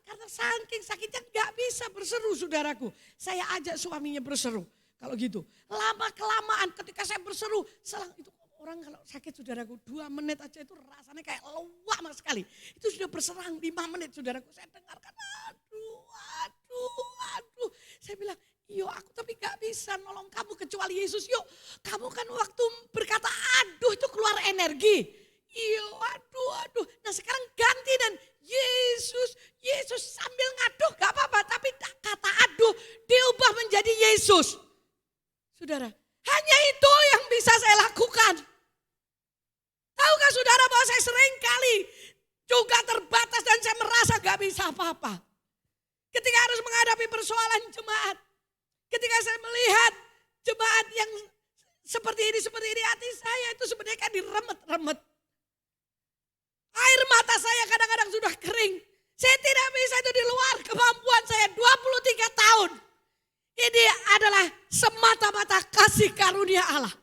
Karena saking sakitnya gak bisa berseru saudaraku. Saya ajak suaminya berseru. Kalau gitu, lama-kelamaan ketika saya berseru, selang itu orang kalau sakit saudaraku 2 menit aja itu rasanya kayak lama sekali. Itu sudah berserang 5 menit saudaraku. Saya dengarkan, aduh. Saya bilang, yo aku tapi gak bisa nolong kamu kecuali Yesus. Yuk, kamu kan waktu berkata aduh itu keluar energi. Yo aduh. Nah sekarang ganti dan Yesus sambil ngaduh gak apa-apa. Tapi kata aduh diubah menjadi Yesus. Saudara, hanya itu yang bisa saya lakukan. Tahukah saudara bahwa saya sering kali juga terbatas dan saya merasa gak bisa apa-apa. Ketika harus menghadapi persoalan jemaat. Ketika saya melihat jemaat yang seperti ini hati saya itu sebenarnya kan diremet-remet. Air mata saya kadang-kadang sudah kering. Saya tidak bisa itu di luar kemampuan saya 23 tahun. Ini adalah semata-mata kasih karunia Allah.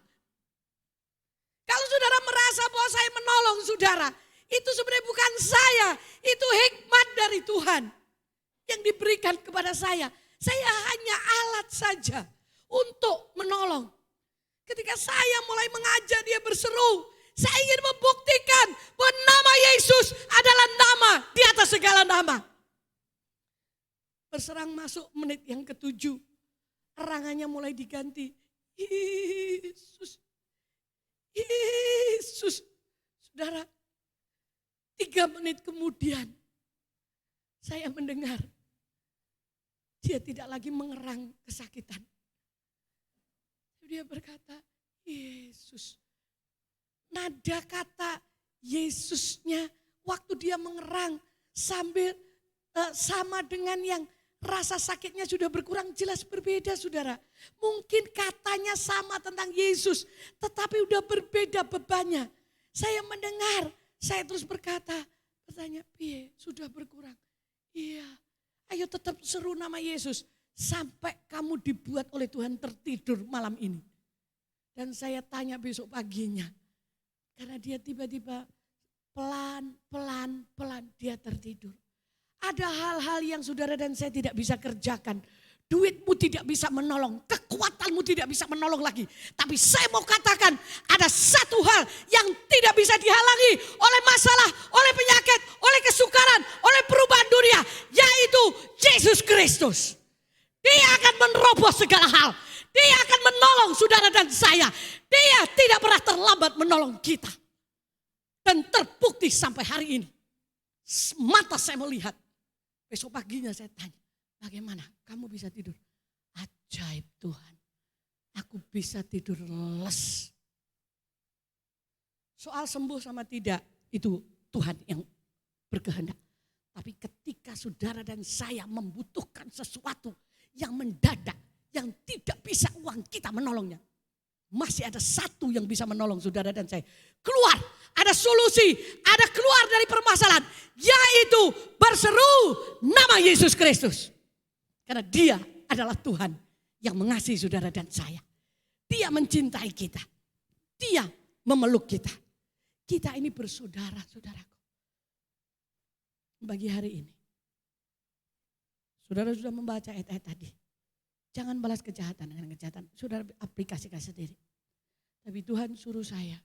Kalau saudara merasa bahwa saya menolong saudara, itu sebenarnya bukan saya, itu hikmat dari Tuhan yang diberikan kepada saya. Saya hanya alat saja untuk menolong. Ketika saya mulai mengajak dia berseru, saya ingin membuktikan bahwa nama Yesus adalah nama nama di atas segala nama. Berserang masuk menit yang ke-7. Erangannya mulai diganti. Yesus. Yesus. Saudara, 3 menit kemudian saya mendengar dia tidak lagi mengerang kesakitan. Dia berkata, Yesus. Nada kata Yesusnya waktu dia mengerang sambil sama dengan yang rasa sakitnya sudah berkurang, jelas berbeda saudara. Mungkin katanya sama tentang Yesus, tetapi udah berbeda bebannya. Saya mendengar, saya terus berkata, piye sudah berkurang. Iya, ayo tetap seru nama Yesus. Sampai kamu dibuat oleh Tuhan tertidur malam ini. Dan saya tanya besok paginya. Karena dia tiba-tiba pelan dia tertidur. Ada hal-hal yang saudara dan saya tidak bisa kerjakan. Duitmu tidak bisa menolong, kekuatanmu tidak bisa menolong lagi. Tapi saya mau katakan ada satu hal yang tidak bisa dihalangi oleh masalah, oleh penyakit, oleh kesukaran, oleh perubahan dunia. Yaitu Yesus Kristus. Dia akan menerobos segala hal. Dia akan menolong saudara dan saya. Dia tidak pernah terlambat menolong kita. Dan terbukti sampai hari ini. Mata saya melihat. Besok paginya saya tanya, bagaimana kamu bisa tidur? Ajaib Tuhan. Aku bisa tidur les. Soal sembuh sama tidak, itu Tuhan yang berkehendak. Tapi ketika saudara dan saya membutuhkan sesuatu yang mendadak, yang tidak bisa uang kita menolongnya. Masih ada satu yang bisa menolong saudara dan saya. Keluar, ada solusi, ada keluar dari permasalahan. Yaitu berseru nama Yesus Kristus. Karena dia adalah Tuhan yang mengasihi saudara dan saya. Dia mencintai kita. Dia memeluk kita. Kita ini bersaudara, saudaraku. Bagi hari ini. Saudara sudah membaca ayat-ayat tadi. Jangan balas kejahatan dengan kejahatan. Saudara aplikasikan sendiri. Tapi Tuhan suruh saya.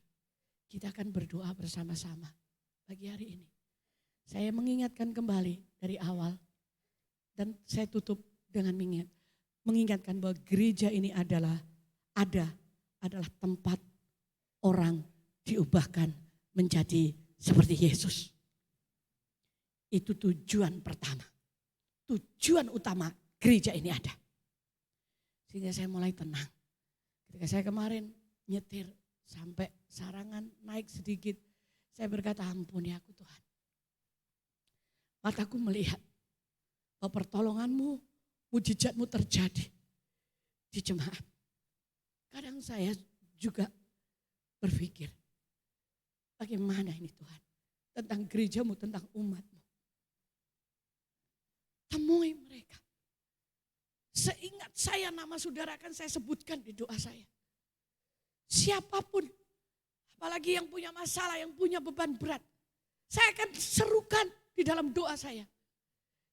Kita akan berdoa bersama-sama. Pagi hari ini. Saya mengingatkan kembali dari awal. Dan saya tutup dengan mengingatkan bahwa gereja ini adalah tempat orang diubahkan menjadi seperti Yesus. Itu tujuan pertama. Tujuan utama gereja ini ada. Sehingga saya mulai tenang. Ketika saya kemarin nyetir sampai sarangan naik sedikit. Saya berkata ampuni aku Tuhan. Mataku melihat bahwa pertolonganmu, mujizatmu terjadi di jemaat. Kadang saya juga berpikir, bagaimana ini Tuhan? Tentang gerejamu, tentang umatmu. Temui mereka. Seingat saya nama saudara akan saya sebutkan di doa saya. Siapapun, apalagi yang punya masalah, yang punya beban berat. Saya akan serukan di dalam doa saya.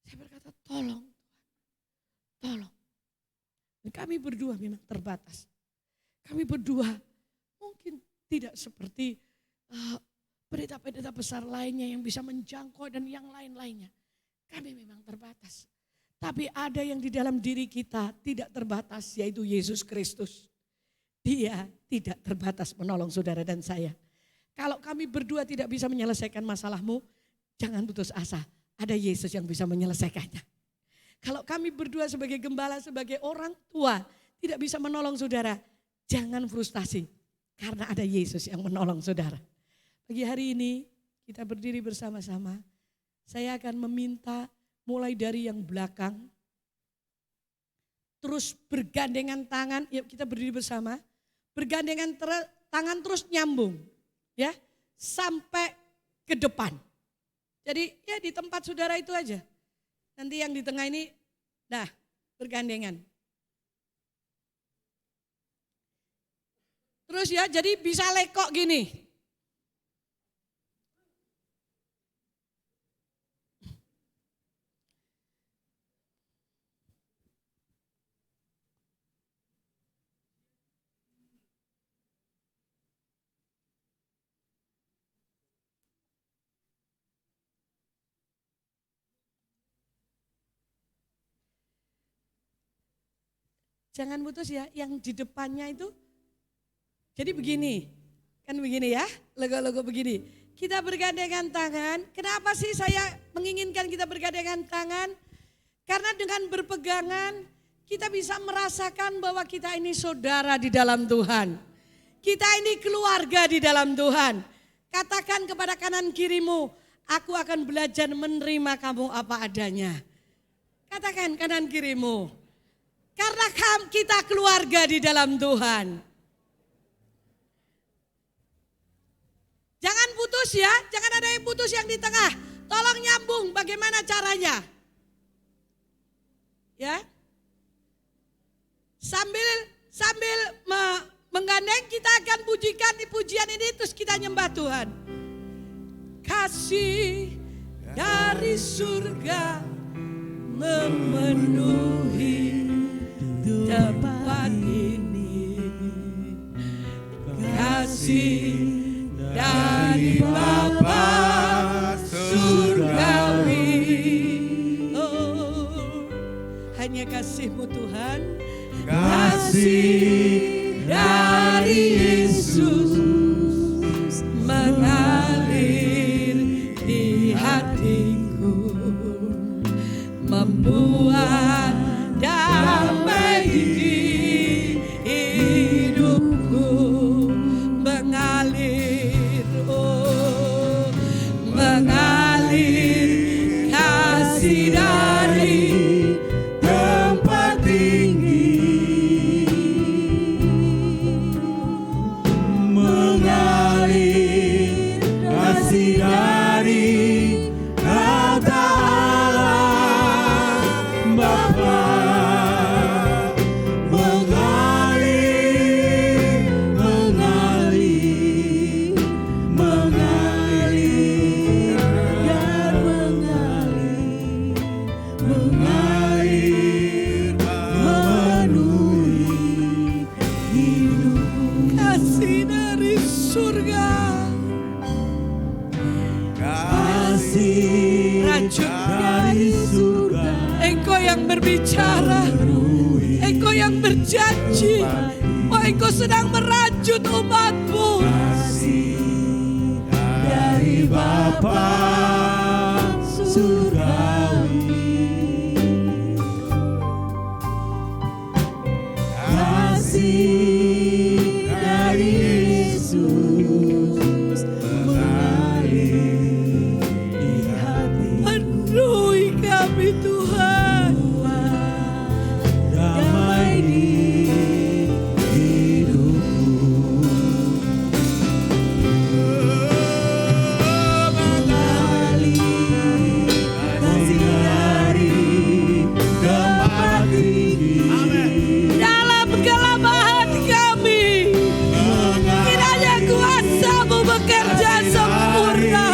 Saya berkata tolong, tolong. Dan kami berdua memang terbatas. Kami berdua mungkin tidak seperti pendeta-pendeta besar lainnya yang bisa menjangkau dan yang lain-lainnya. Kami memang terbatas. Tapi ada yang di dalam diri kita tidak terbatas, yaitu Yesus Kristus. Dia tidak terbatas menolong saudara dan saya. Kalau kami berdua tidak bisa menyelesaikan masalahmu, jangan putus asa. Ada Yesus yang bisa menyelesaikannya. Kalau kami berdua sebagai gembala, sebagai orang tua, tidak bisa menolong saudara, jangan frustasi. Karena ada Yesus yang menolong saudara. Pagi hari ini kita berdiri bersama-sama. Saya akan meminta mulai dari yang belakang. Terus bergandengan tangan, yuk kita berdiri bersama. Bergandengan tangan terus nyambung. Ya, sampai ke depan. Jadi ya di tempat saudara itu aja. Nanti yang di tengah ini, nah bergandengan. Terus ya jadi bisa lekok gini. Jangan putus ya, yang di depannya itu. Jadi begini, kan begini ya, logo-logo begini. Kita bergandengan tangan, kenapa sih saya menginginkan kita bergandengan tangan? Karena dengan berpegangan kita bisa merasakan bahwa kita ini saudara di dalam Tuhan. Kita ini keluarga di dalam Tuhan. Katakan kepada kanan kirimu, aku akan belajar menerima kamu apa adanya. Katakan kanan kirimu. Karena kita keluarga di dalam Tuhan. Jangan putus ya, jangan ada yang putus yang di tengah. Tolong nyambung, bagaimana caranya? Ya. Sambil menggandeng kita akan pujikan di pujian ini terus kita nyembah Tuhan. Kasih dari surga memenuhi tempat ini. Kasih dari Bapa surgawi. Oh, hanya kasih-Mu Tuhan. Kasih dari Yesus mengalir di hatiku, membuat damai di hidupku, mengalir, oh, mengalir kasih dari tempat tinggi, mengalir kasih dari kata Allah Bapa, mengalir, mengalir, mengalir, dan mengalir, mengalir, memenuhi hidupku. Kasih dari surga, kasih dari surga. Engkau yang berbicara, Engkau yang berjanji, oh Engkau sedang merajut umat-Mu. Kasih dari Bapa surgawi, kasih dari Yesus mengalir di hati. Penuhi kami Tuhan, damai di hidupku. Mengalir kasih dari tempat tinggi. Dalam kelemahan kami, kiranya kuasa-Mu bekerja sempurna.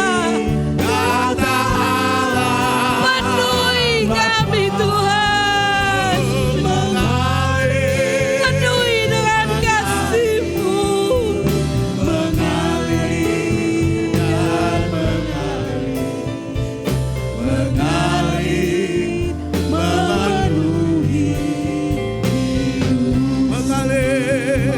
Kata Allah Penuhi kami Tuhan, mengalir, penuhi dengan kasih-Mu. mengalir dan mengalir, memenuhi hidup. Mengalir,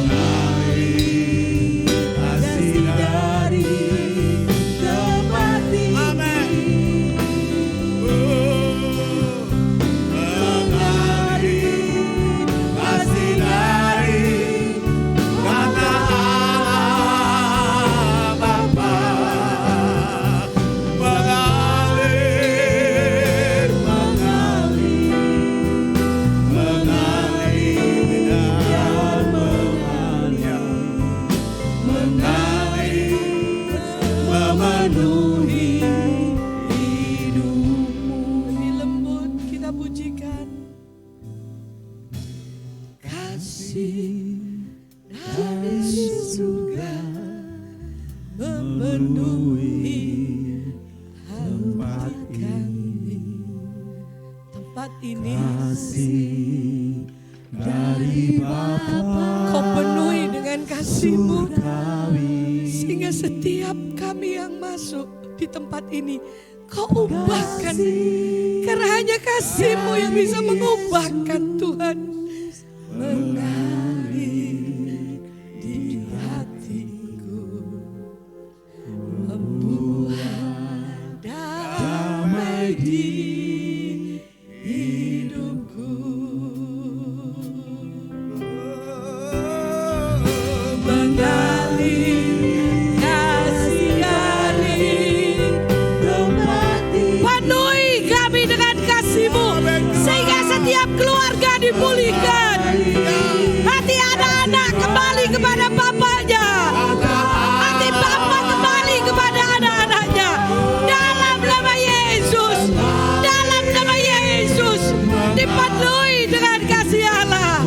mengalir kasih dari tempat tinggi. Mengalir kasih dari kata Allah Bapa, mengalir, mengalir, mengalir dan mengalir, memenuhi hidupmu. Lebih lembut kita pujikan. Kasih dari surga memenuhi tempat kami. Tempat ini kasih dari Bapa, Kau penuhi dengan kasih-Mu, sehingga setiap kami yang masuk di tempat ini Kau ubahkan. Karena hanya kasih-Mu yang bisa mengubahkan Tuhan. Mengalir di hatiku, membuat damai di hidupku. Mengalir kasih dari penuhi kami dengan kasih-Mu, sehingga setiap keluarga dipulihkan. Hati anak-anak kembali kepada bapaknya, hati bapak kembali kepada anak-anaknya. Dalam nama Yesus, dalam nama Yesus, dipenuhi dengan kasih Allah.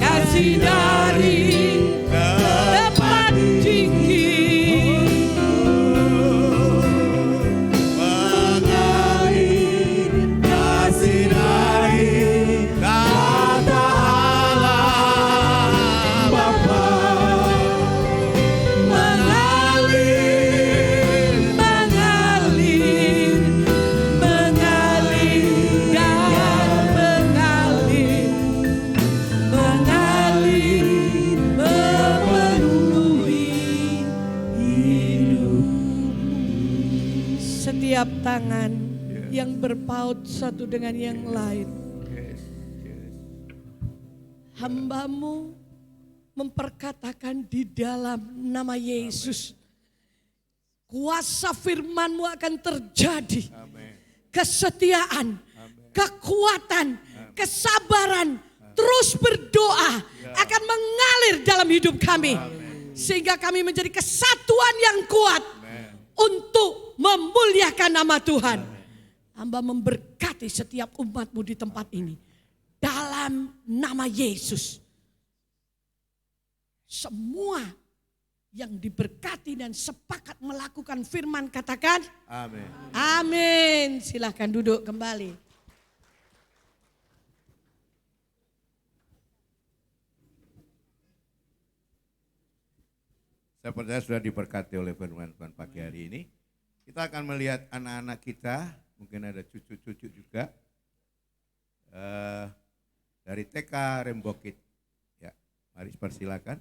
Kasih dari tempat tinggi, Mengalir kasih dari kata Allah Bapa. mengalir, mengalir, mengalir dan mengalir, mengalir memenuhi hidup. Setiap tangan yang berpaut satu dengan yang lain, hamba-Mu memperkatakan di dalam nama Yesus, kuasa firman-Mu akan terjadi. Kesetiaan, kekuatan, kesabaran, terus berdoa akan mengalir dalam hidup kami. Sehingga kami menjadi kesatuan yang kuat untuk memuliakan nama Tuhan. Hamba memberkati setiap umat-Mu di tempat ini. Dalam nama Yesus. Semua yang diberkati dan sepakat melakukan firman katakan Amin. amin. Silahkan duduk kembali. Saya percaya sudah diberkati oleh firman Tuhan pagi hari ini. Kita akan melihat anak-anak kita, mungkin ada cucu-cucu juga, dari TK Rembokit. Ya, mari persilakan.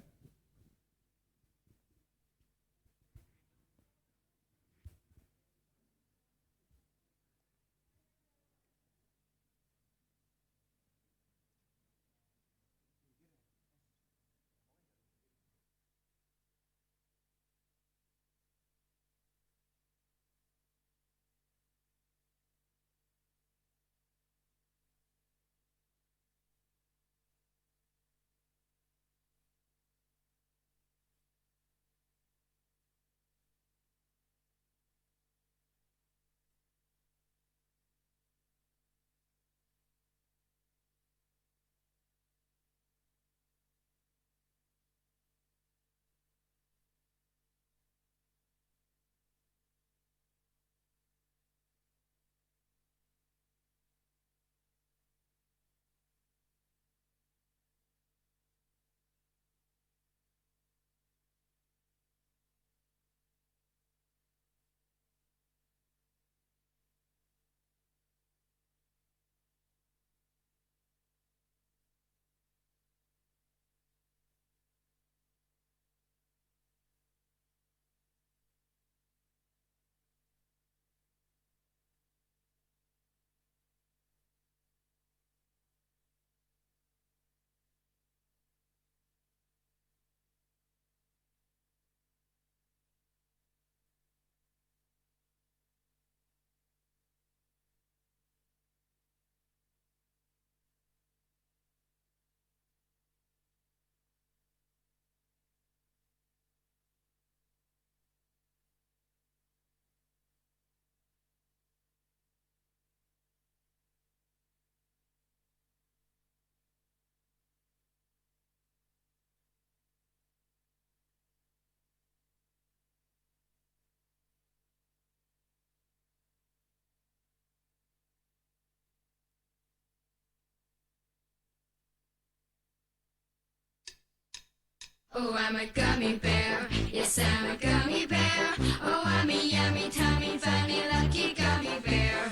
Oh, I'm a gummy bear. Yes, I'm a gummy bear. Oh, I'm a yummy, tummy, funny, lucky gummy bear.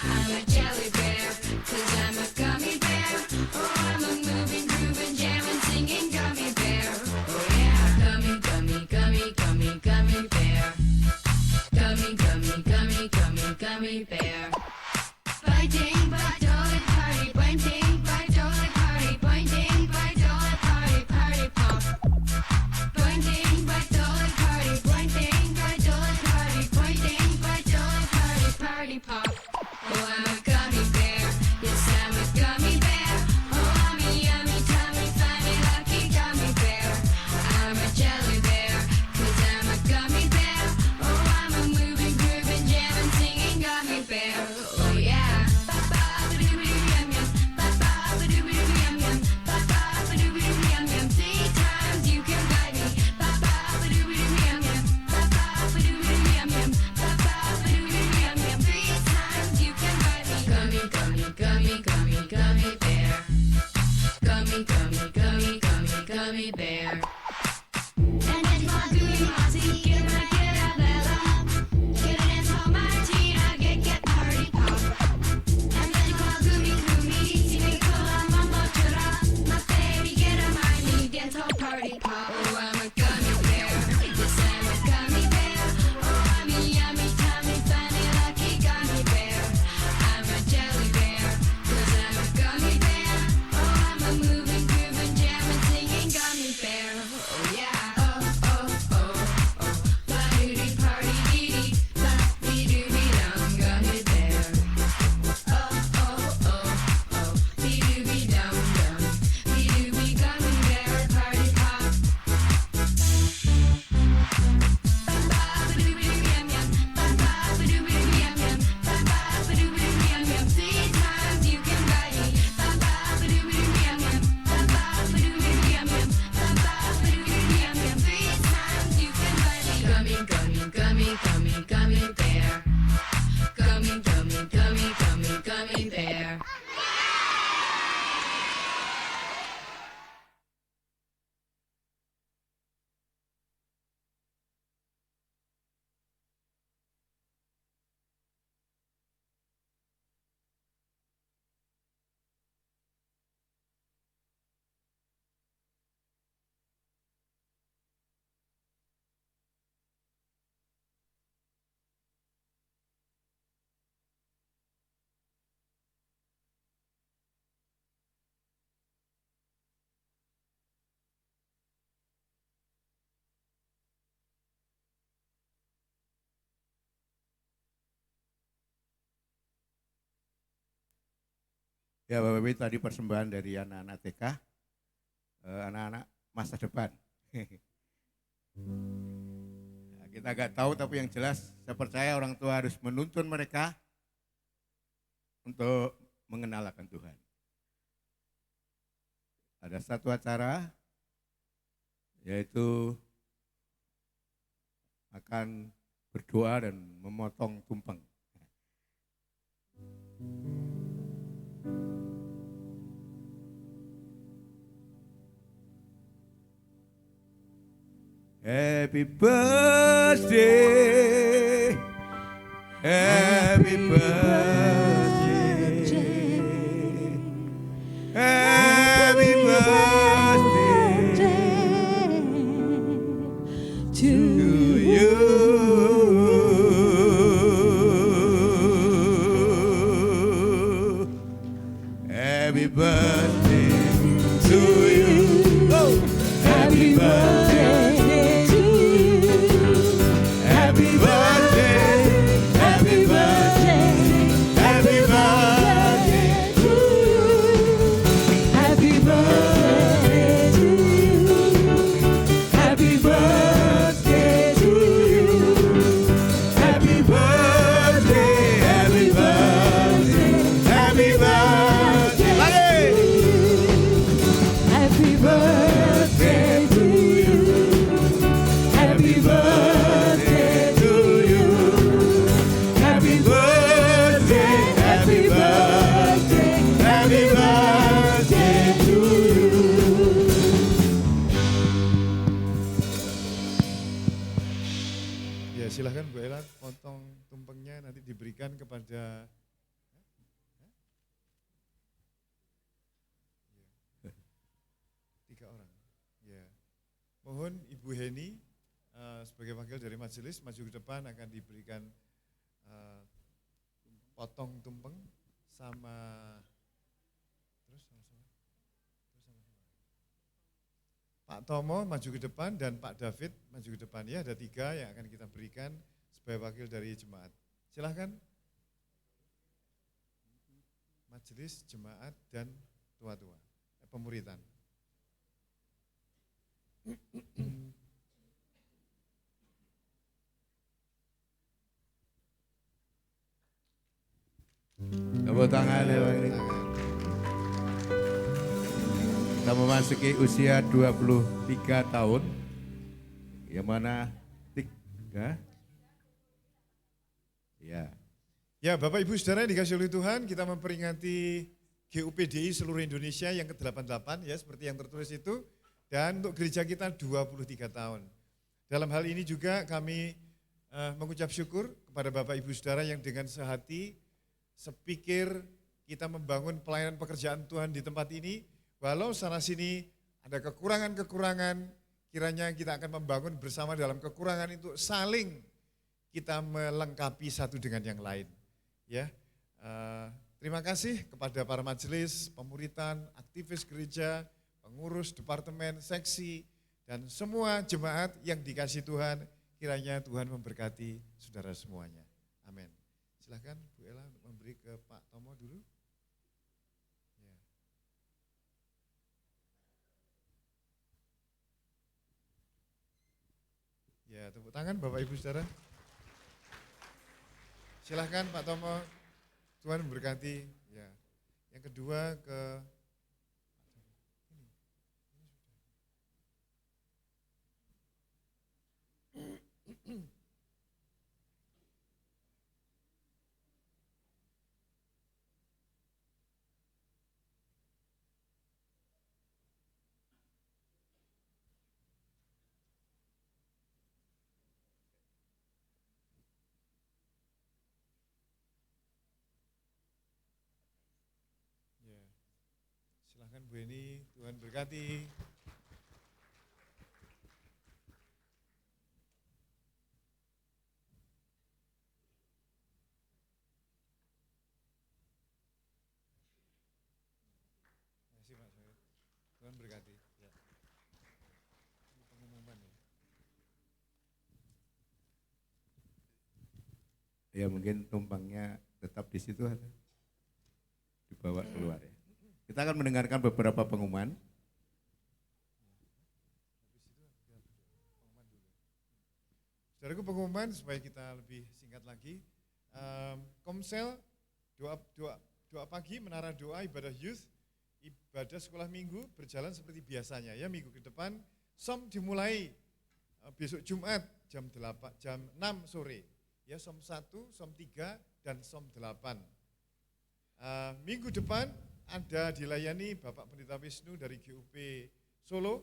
I'm a jelly bear, 'cause I'm a gummy bear. Oh, I'm a moving, grooving, jamming, singing gummy bear. Oh, yeah. Gummy, gummy, gummy, gummy, gummy bear. Gummy, gummy, gummy, gummy, gummy bear. Biting, bite, dolly, party, biting, bite, dolly, party, biting, bite, dolly, party, party pop. Biting, bite, dolly, party, biting, bite, dolly, party, biting, bite, dolly, party, party pop. Oh, I'm a gummy bear. Yes, I'm a gummy bear. Oh, I'm a yummy, tummy, funny, lucky gummy bear. I'm a jelly bear, 'cause I'm a gummy bear. Oh, I'm a moving, grooving, jamming, singing gummy bear. Oh, yeah. Ba-ba-ba-doo-ba-doo-yum-yum. Ba-ba-ba-doo-ba-doo-yum-yum. Ba-ba-ba-doo-ba-doo-yum-yum. 3 times you can bite me. Ba-ba-ba-doo-ba-doo-yum-yum. Ba-ba-ba-doo-ba-doo-yum-yum. Ba-ba-ba-doo-ba-doo-yum-yum. 3 times you can bite me. Gummy, gummy, gummy, gummy, gummy bear. Gummy, gummy, gummy, gummy, gummy bear. And then my gooey mousy, get my get a bella. Get an asshole martina, get party pop. And then my gooey gooey, see me cool, I'm a motora. My baby, get a money, dance hall party pop. Oh, I'm a gummy bear. Yes, I'm a gummy bear. Oh, I'm a yummy, tummy, funny, lucky gummy bear. I'm a jelly bear, 'cause I'm a gummy bear. Oh, I'm a moving, grooving, jamming, singing gummy bear. Oh, yeah. Oh, oh, oh, oh. Ba-doo-dee, party, dee-dee. Ba-dee-doo-dee-dum, gummy bear. Oh, oh, oh, oh. Dee-doo-dee-dum-dum. Dee-doo-dee, gummy bear, party pop. Ba-ba-ba-doo-ba-doo-yum-yum. Ba-ba-ba-doo-ba-doo-yum-yum. Ba-ba-ba-doo-ba-doo-yum-yum. 3 times you can bite me. Ba-ba-ba-doo-ba-doo-yum-yum. Ba-ba-ba-doo-ba-doo-yum-yum. Ba-ba-ba-doo-ba-doo-yum-yum. 3 times you can bite me. Gummy, gummy, gummy, gummy, gummy bear. Gummy, gummy, gummy, gummy, gummy bear. Ya Bapak Ibu, tadi persembahan dari anak-anak TK, anak-anak masa depan. Nah, kita agak tahu tapi yang jelas saya percaya orang tua harus menuntun mereka untuk mengenal akan Tuhan. Ada satu acara yaitu akan berdoa dan memotong tumpeng. Happy birthday, happy birthday, happy birthday to you. Happy birthday to you. Oh, happy birthday. silahkan Bu Ella potong tumpengnya nanti diberikan kepada tiga orang. Ya. Mohon Ibu Heni sebagai wakil dari majelis maju ke depan akan diberikan potong tumpeng sama Pak Tomo maju ke depan dan Pak David maju ke depan. Ya, ada 3 yang akan kita berikan sebagai wakil dari jemaat. Silahkan. Majelis, jemaat, dan tua-tua. Pemuritan. Tepuk tangan ya Pak. Kita memasuki usia 23 tahun. Yang mana 3? Ya. Ya, Bapak Ibu Saudara yang dikasihi oleh Tuhan, kita memperingati GUPDI seluruh Indonesia yang ke-88 ya seperti yang tertulis itu, dan untuk gereja kita 23 tahun. Dalam hal ini juga kami mengucap syukur kepada Bapak Ibu Saudara yang dengan sehati, sepikir kita membangun pelayanan pekerjaan Tuhan di tempat ini, walau sana sini ada kekurangan-kekurangan, kiranya kita akan membangun bersama dalam kekurangan itu saling kita melengkapi satu dengan yang lain. Ya, terima kasih kepada para majelis, pemuritan, aktivis gereja, pengurus departemen, seksi, dan semua jemaat yang dikasih Tuhan. Kiranya Tuhan memberkati saudara semuanya. Amin. Silahkan Bu Ella untuk memberi ke Pak Tomo dulu. Ya, tepuk tangan Bapak Ibu Saudara. Silahkan Pak Tomo, Tuhan memberkati. Ya. Yang kedua ke silahkan Bu Eni, Tuhan berkati. Terima kasih Pak Soed. Tuhan berkati. Ya. Ini pengumuman ya. Ya mungkin tumpangnya tetap di situ ada. Dibawa keluar ya. Kita akan mendengarkan beberapa pengumuman. Saudaraku, pengumuman supaya kita lebih singkat lagi. Komsel doa pagi, menara doa, ibadah youth, ibadah sekolah minggu berjalan seperti biasanya ya. Minggu ke depan som dimulai besok Jumat jam 6 sore. Ya, som 1, som 3 dan som 8. Minggu depan ada dilayani Bapak Pendeta Wisnu dari GUP Solo,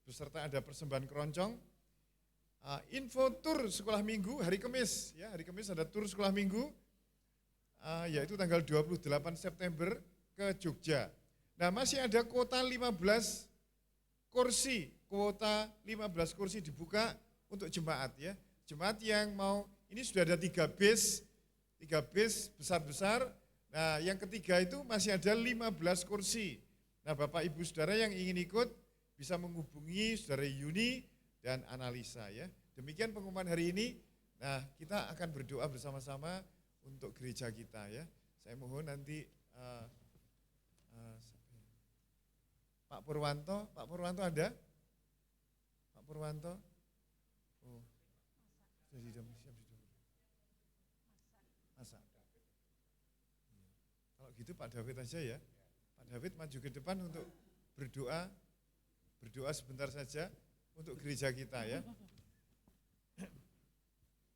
beserta ada persembahan keroncong. Info tur sekolah minggu hari Kamis, ya hari Kamis ada tur sekolah minggu, yaitu tanggal 28 September ke Jogja. Nah, masih ada kuota 15 kursi dibuka untuk jemaat ya. Jemaat yang mau, ini sudah ada 3 bis besar-besar. Nah, yang ketiga itu masih ada 15 kursi. Nah, Bapak Ibu Saudara yang ingin ikut bisa menghubungi Saudara Yuni dan Analisa ya. Demikian pengumuman hari ini. Nah, kita akan berdoa bersama-sama untuk gereja kita ya. Saya mohon nanti Pak Purwanto ada? Pak Purwanto? Oh, sudah siap. Masa? Kalau gitu Pak David aja ya. Pak David maju ke depan untuk berdoa sebentar saja untuk gereja kita ya.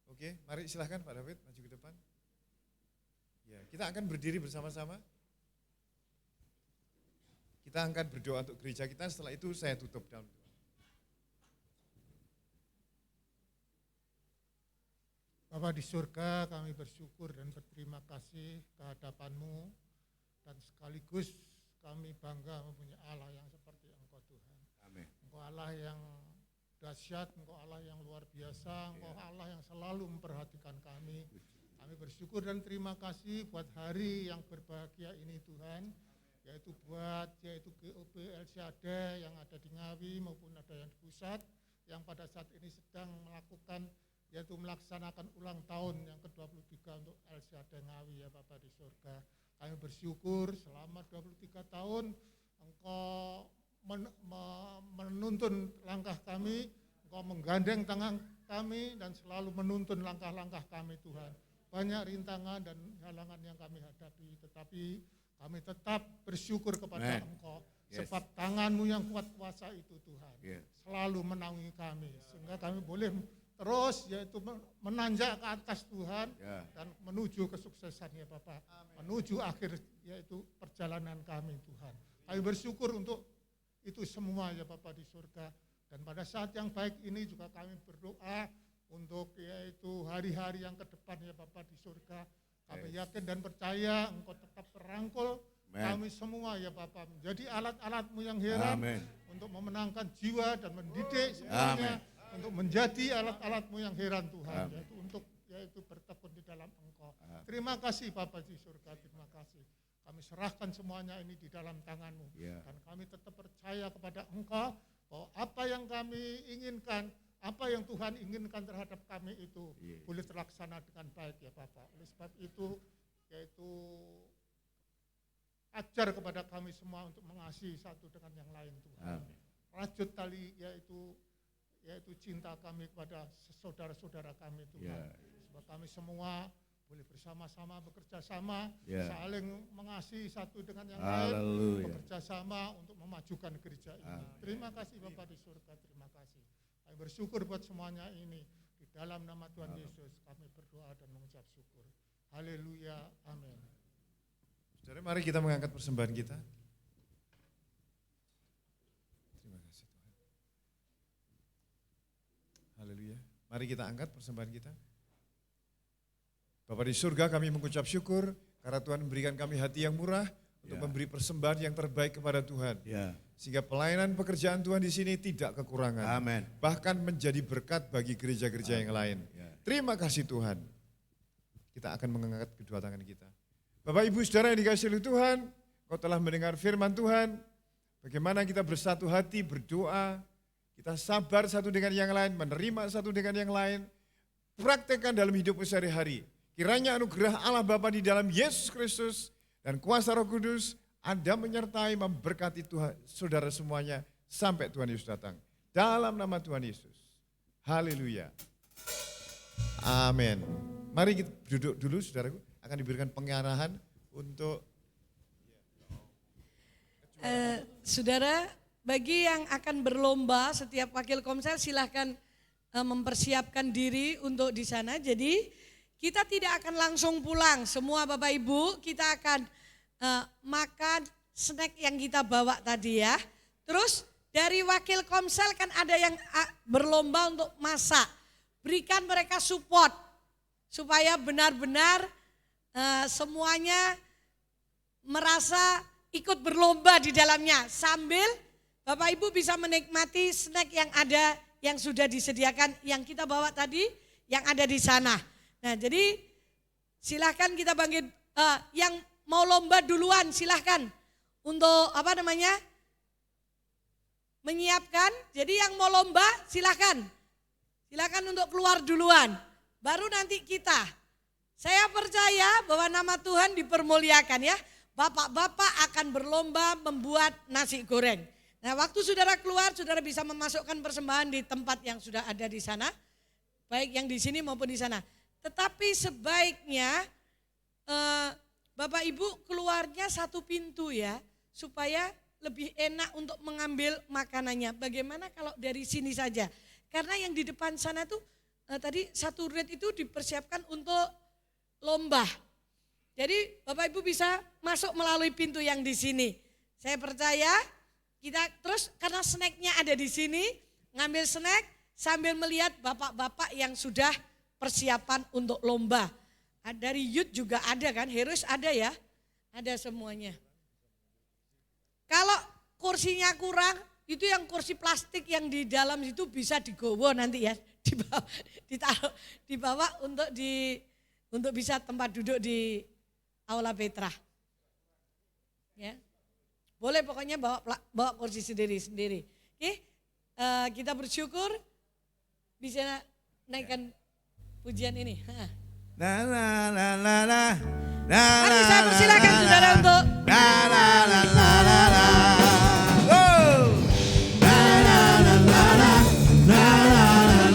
Oke, mari silahkan Pak David maju ke depan. Ya, kita akan berdiri bersama-sama. Kita akan berdoa untuk gereja kita, setelah itu saya tutup dalam doa. Bapa di surga, kami bersyukur dan berterima kasih kehadapan-Mu, dan sekaligus kami bangga mempunyai Allah yang seperti Engkau Tuhan. Amin. Engkau Allah yang dahsyat, Engkau Allah yang luar biasa, Engkau Allah yang selalu memperhatikan kami. Kami bersyukur dan terima kasih buat hari yang berbahagia ini Tuhan, yaitu GOB El Shaddai yang ada di Ngawi maupun ada yang di pusat, yang pada saat ini sedang melakukan yaitu melaksanakan ulang tahun yang ke-23 untuk El Shaddai Ngawi ya Bapa di surga. Kami bersyukur selama 23 tahun Engkau menuntun langkah kami, Engkau menggandeng tangan kami dan selalu menuntun langkah-langkah kami Tuhan. Banyak rintangan dan halangan yang kami hadapi, tetapi kami tetap bersyukur kepada Engkau. Yes. Sebab tangan-Mu yang kuat kuasa itu Tuhan selalu menaungi kami, sehingga kami boleh terus yaitu menanjak ke atas Tuhan dan menuju kesuksesan ya Bapak. Menuju akhir yaitu perjalanan kami Tuhan. Kami bersyukur untuk itu semua ya Bapak di surga. Dan pada saat yang baik ini juga kami berdoa untuk yaitu hari-hari yang ke depan ya Bapak di surga. Kami yakin dan percaya Engkau tetap merangkul kami semua ya Bapak. Menjadi alat-alat-Mu yang heran untuk memenangkan jiwa dan mendidik semuanya. Untuk menjadi alat-alat-Mu yang heran Tuhan, yaitu bertekun di dalam Engkau. Terima kasih Bapa di surga, terima kasih. Kami serahkan semuanya ini di dalam tangan-Mu. Dan kami tetap percaya kepada Engkau, bahwa apa yang kami inginkan, apa yang Tuhan inginkan terhadap kami itu, boleh terlaksana dengan baik ya Bapak. Oleh sebab itu, yaitu ajar kepada kami semua untuk mengasihi satu dengan yang lain Tuhan. Rajut tali yaitu cinta kami kepada saudara-saudara kami Tuhan. Sebab kami semua boleh bersama-sama bekerja sama, saling mengasihi satu dengan yang lain, bekerja sama untuk memajukan gereja ini. Terima kasih Bapak di surga, terima kasih. Kami bersyukur buat semuanya ini. Di dalam nama Tuhan Yesus kami berdoa dan mengucap syukur. Haleluya, amin. Saudara, mari kita mengangkat persembahan kita. Haleluya. Mari kita angkat persembahan kita. Bapa di surga, kami mengucap syukur karena Tuhan memberikan kami hati yang murah untuk memberi persembahan yang terbaik kepada Tuhan. Sehingga pelayanan pekerjaan Tuhan di sini tidak kekurangan. Amin. Bahkan menjadi berkat bagi gereja-gereja yang lain. Terima kasih Tuhan. Kita akan mengangkat kedua tangan kita. Bapak Ibu Saudara yang dikasihi oleh Tuhan, Kau telah mendengar firman Tuhan. Bagaimana kita bersatu hati berdoa, kita sabar satu dengan yang lain, menerima satu dengan yang lain, praktekkan dalam hidup sehari-hari. Kiranya anugerah Allah Bapa di dalam Yesus Kristus dan kuasa Roh Kudus ada menyertai memberkati Tuhan, saudara semuanya sampai Tuhan Yesus datang. Dalam nama Tuhan Yesus. Haleluya. Amin. Mari kita duduk dulu saudaraku, akan diberikan pengarahan untuk saudara. Bagi yang akan berlomba, setiap wakil komsel silahkan mempersiapkan diri untuk di sana. Jadi kita tidak akan langsung pulang, semua Bapak Ibu, kita akan makan snack yang kita bawa tadi ya. Terus dari wakil komsel kan ada yang berlomba untuk masak. Berikan mereka support supaya benar-benar semuanya merasa ikut berlomba di dalamnya sambil Bapak Ibu bisa menikmati snack yang ada, yang sudah disediakan, yang kita bawa tadi, yang ada di sana. Nah jadi silahkan kita bangkit, yang mau lomba duluan silahkan untuk menyiapkan. Jadi yang mau lomba silahkan untuk keluar duluan, baru nanti kita. Saya percaya bahwa nama Tuhan dipermuliakan ya, bapak-bapak akan berlomba membuat nasi goreng. Nah waktu saudara keluar, saudara bisa memasukkan persembahan di tempat yang sudah ada di sana, baik yang di sini maupun di sana. Tetapi sebaiknya Bapak Ibu keluarnya satu pintu ya, supaya lebih enak untuk mengambil makanannya. Bagaimana kalau dari sini saja? Karena yang di depan sana tuh tadi satu red itu dipersiapkan untuk lomba. Jadi Bapak Ibu bisa masuk melalui pintu yang di sini. Saya percaya kita terus karena snacknya ada di sini, ngambil snack sambil melihat bapak-bapak yang sudah persiapan untuk lomba. Dari youth juga ada kan, Heroes ada ya, ada semuanya. Kalau kursinya kurang, itu yang kursi plastik yang di dalam itu bisa digowo nanti ya, dibawa untuk bisa tempat duduk di Aula Petra. Ya. Boleh pokoknya bawa kursi sendiri-sendiri. Oke, kita bersyukur bisa naikkan pujian ini. Na na na na na na. Mari saya persilakan saudara untuk na na na na na na. Oh. Na na na na na na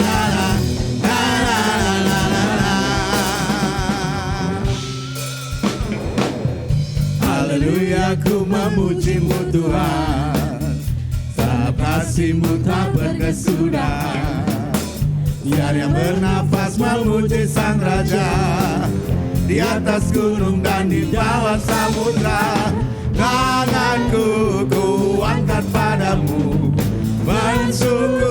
na na na na na na. Haleluya, ku memuji-Mu Tuhan, sebab kasih-Mu tak berkesudahan. Biar yang bernafas memuji Sang Raja, di atas gunung dan di bawah samudra. Tanganku ku angkat padamu, bersyukur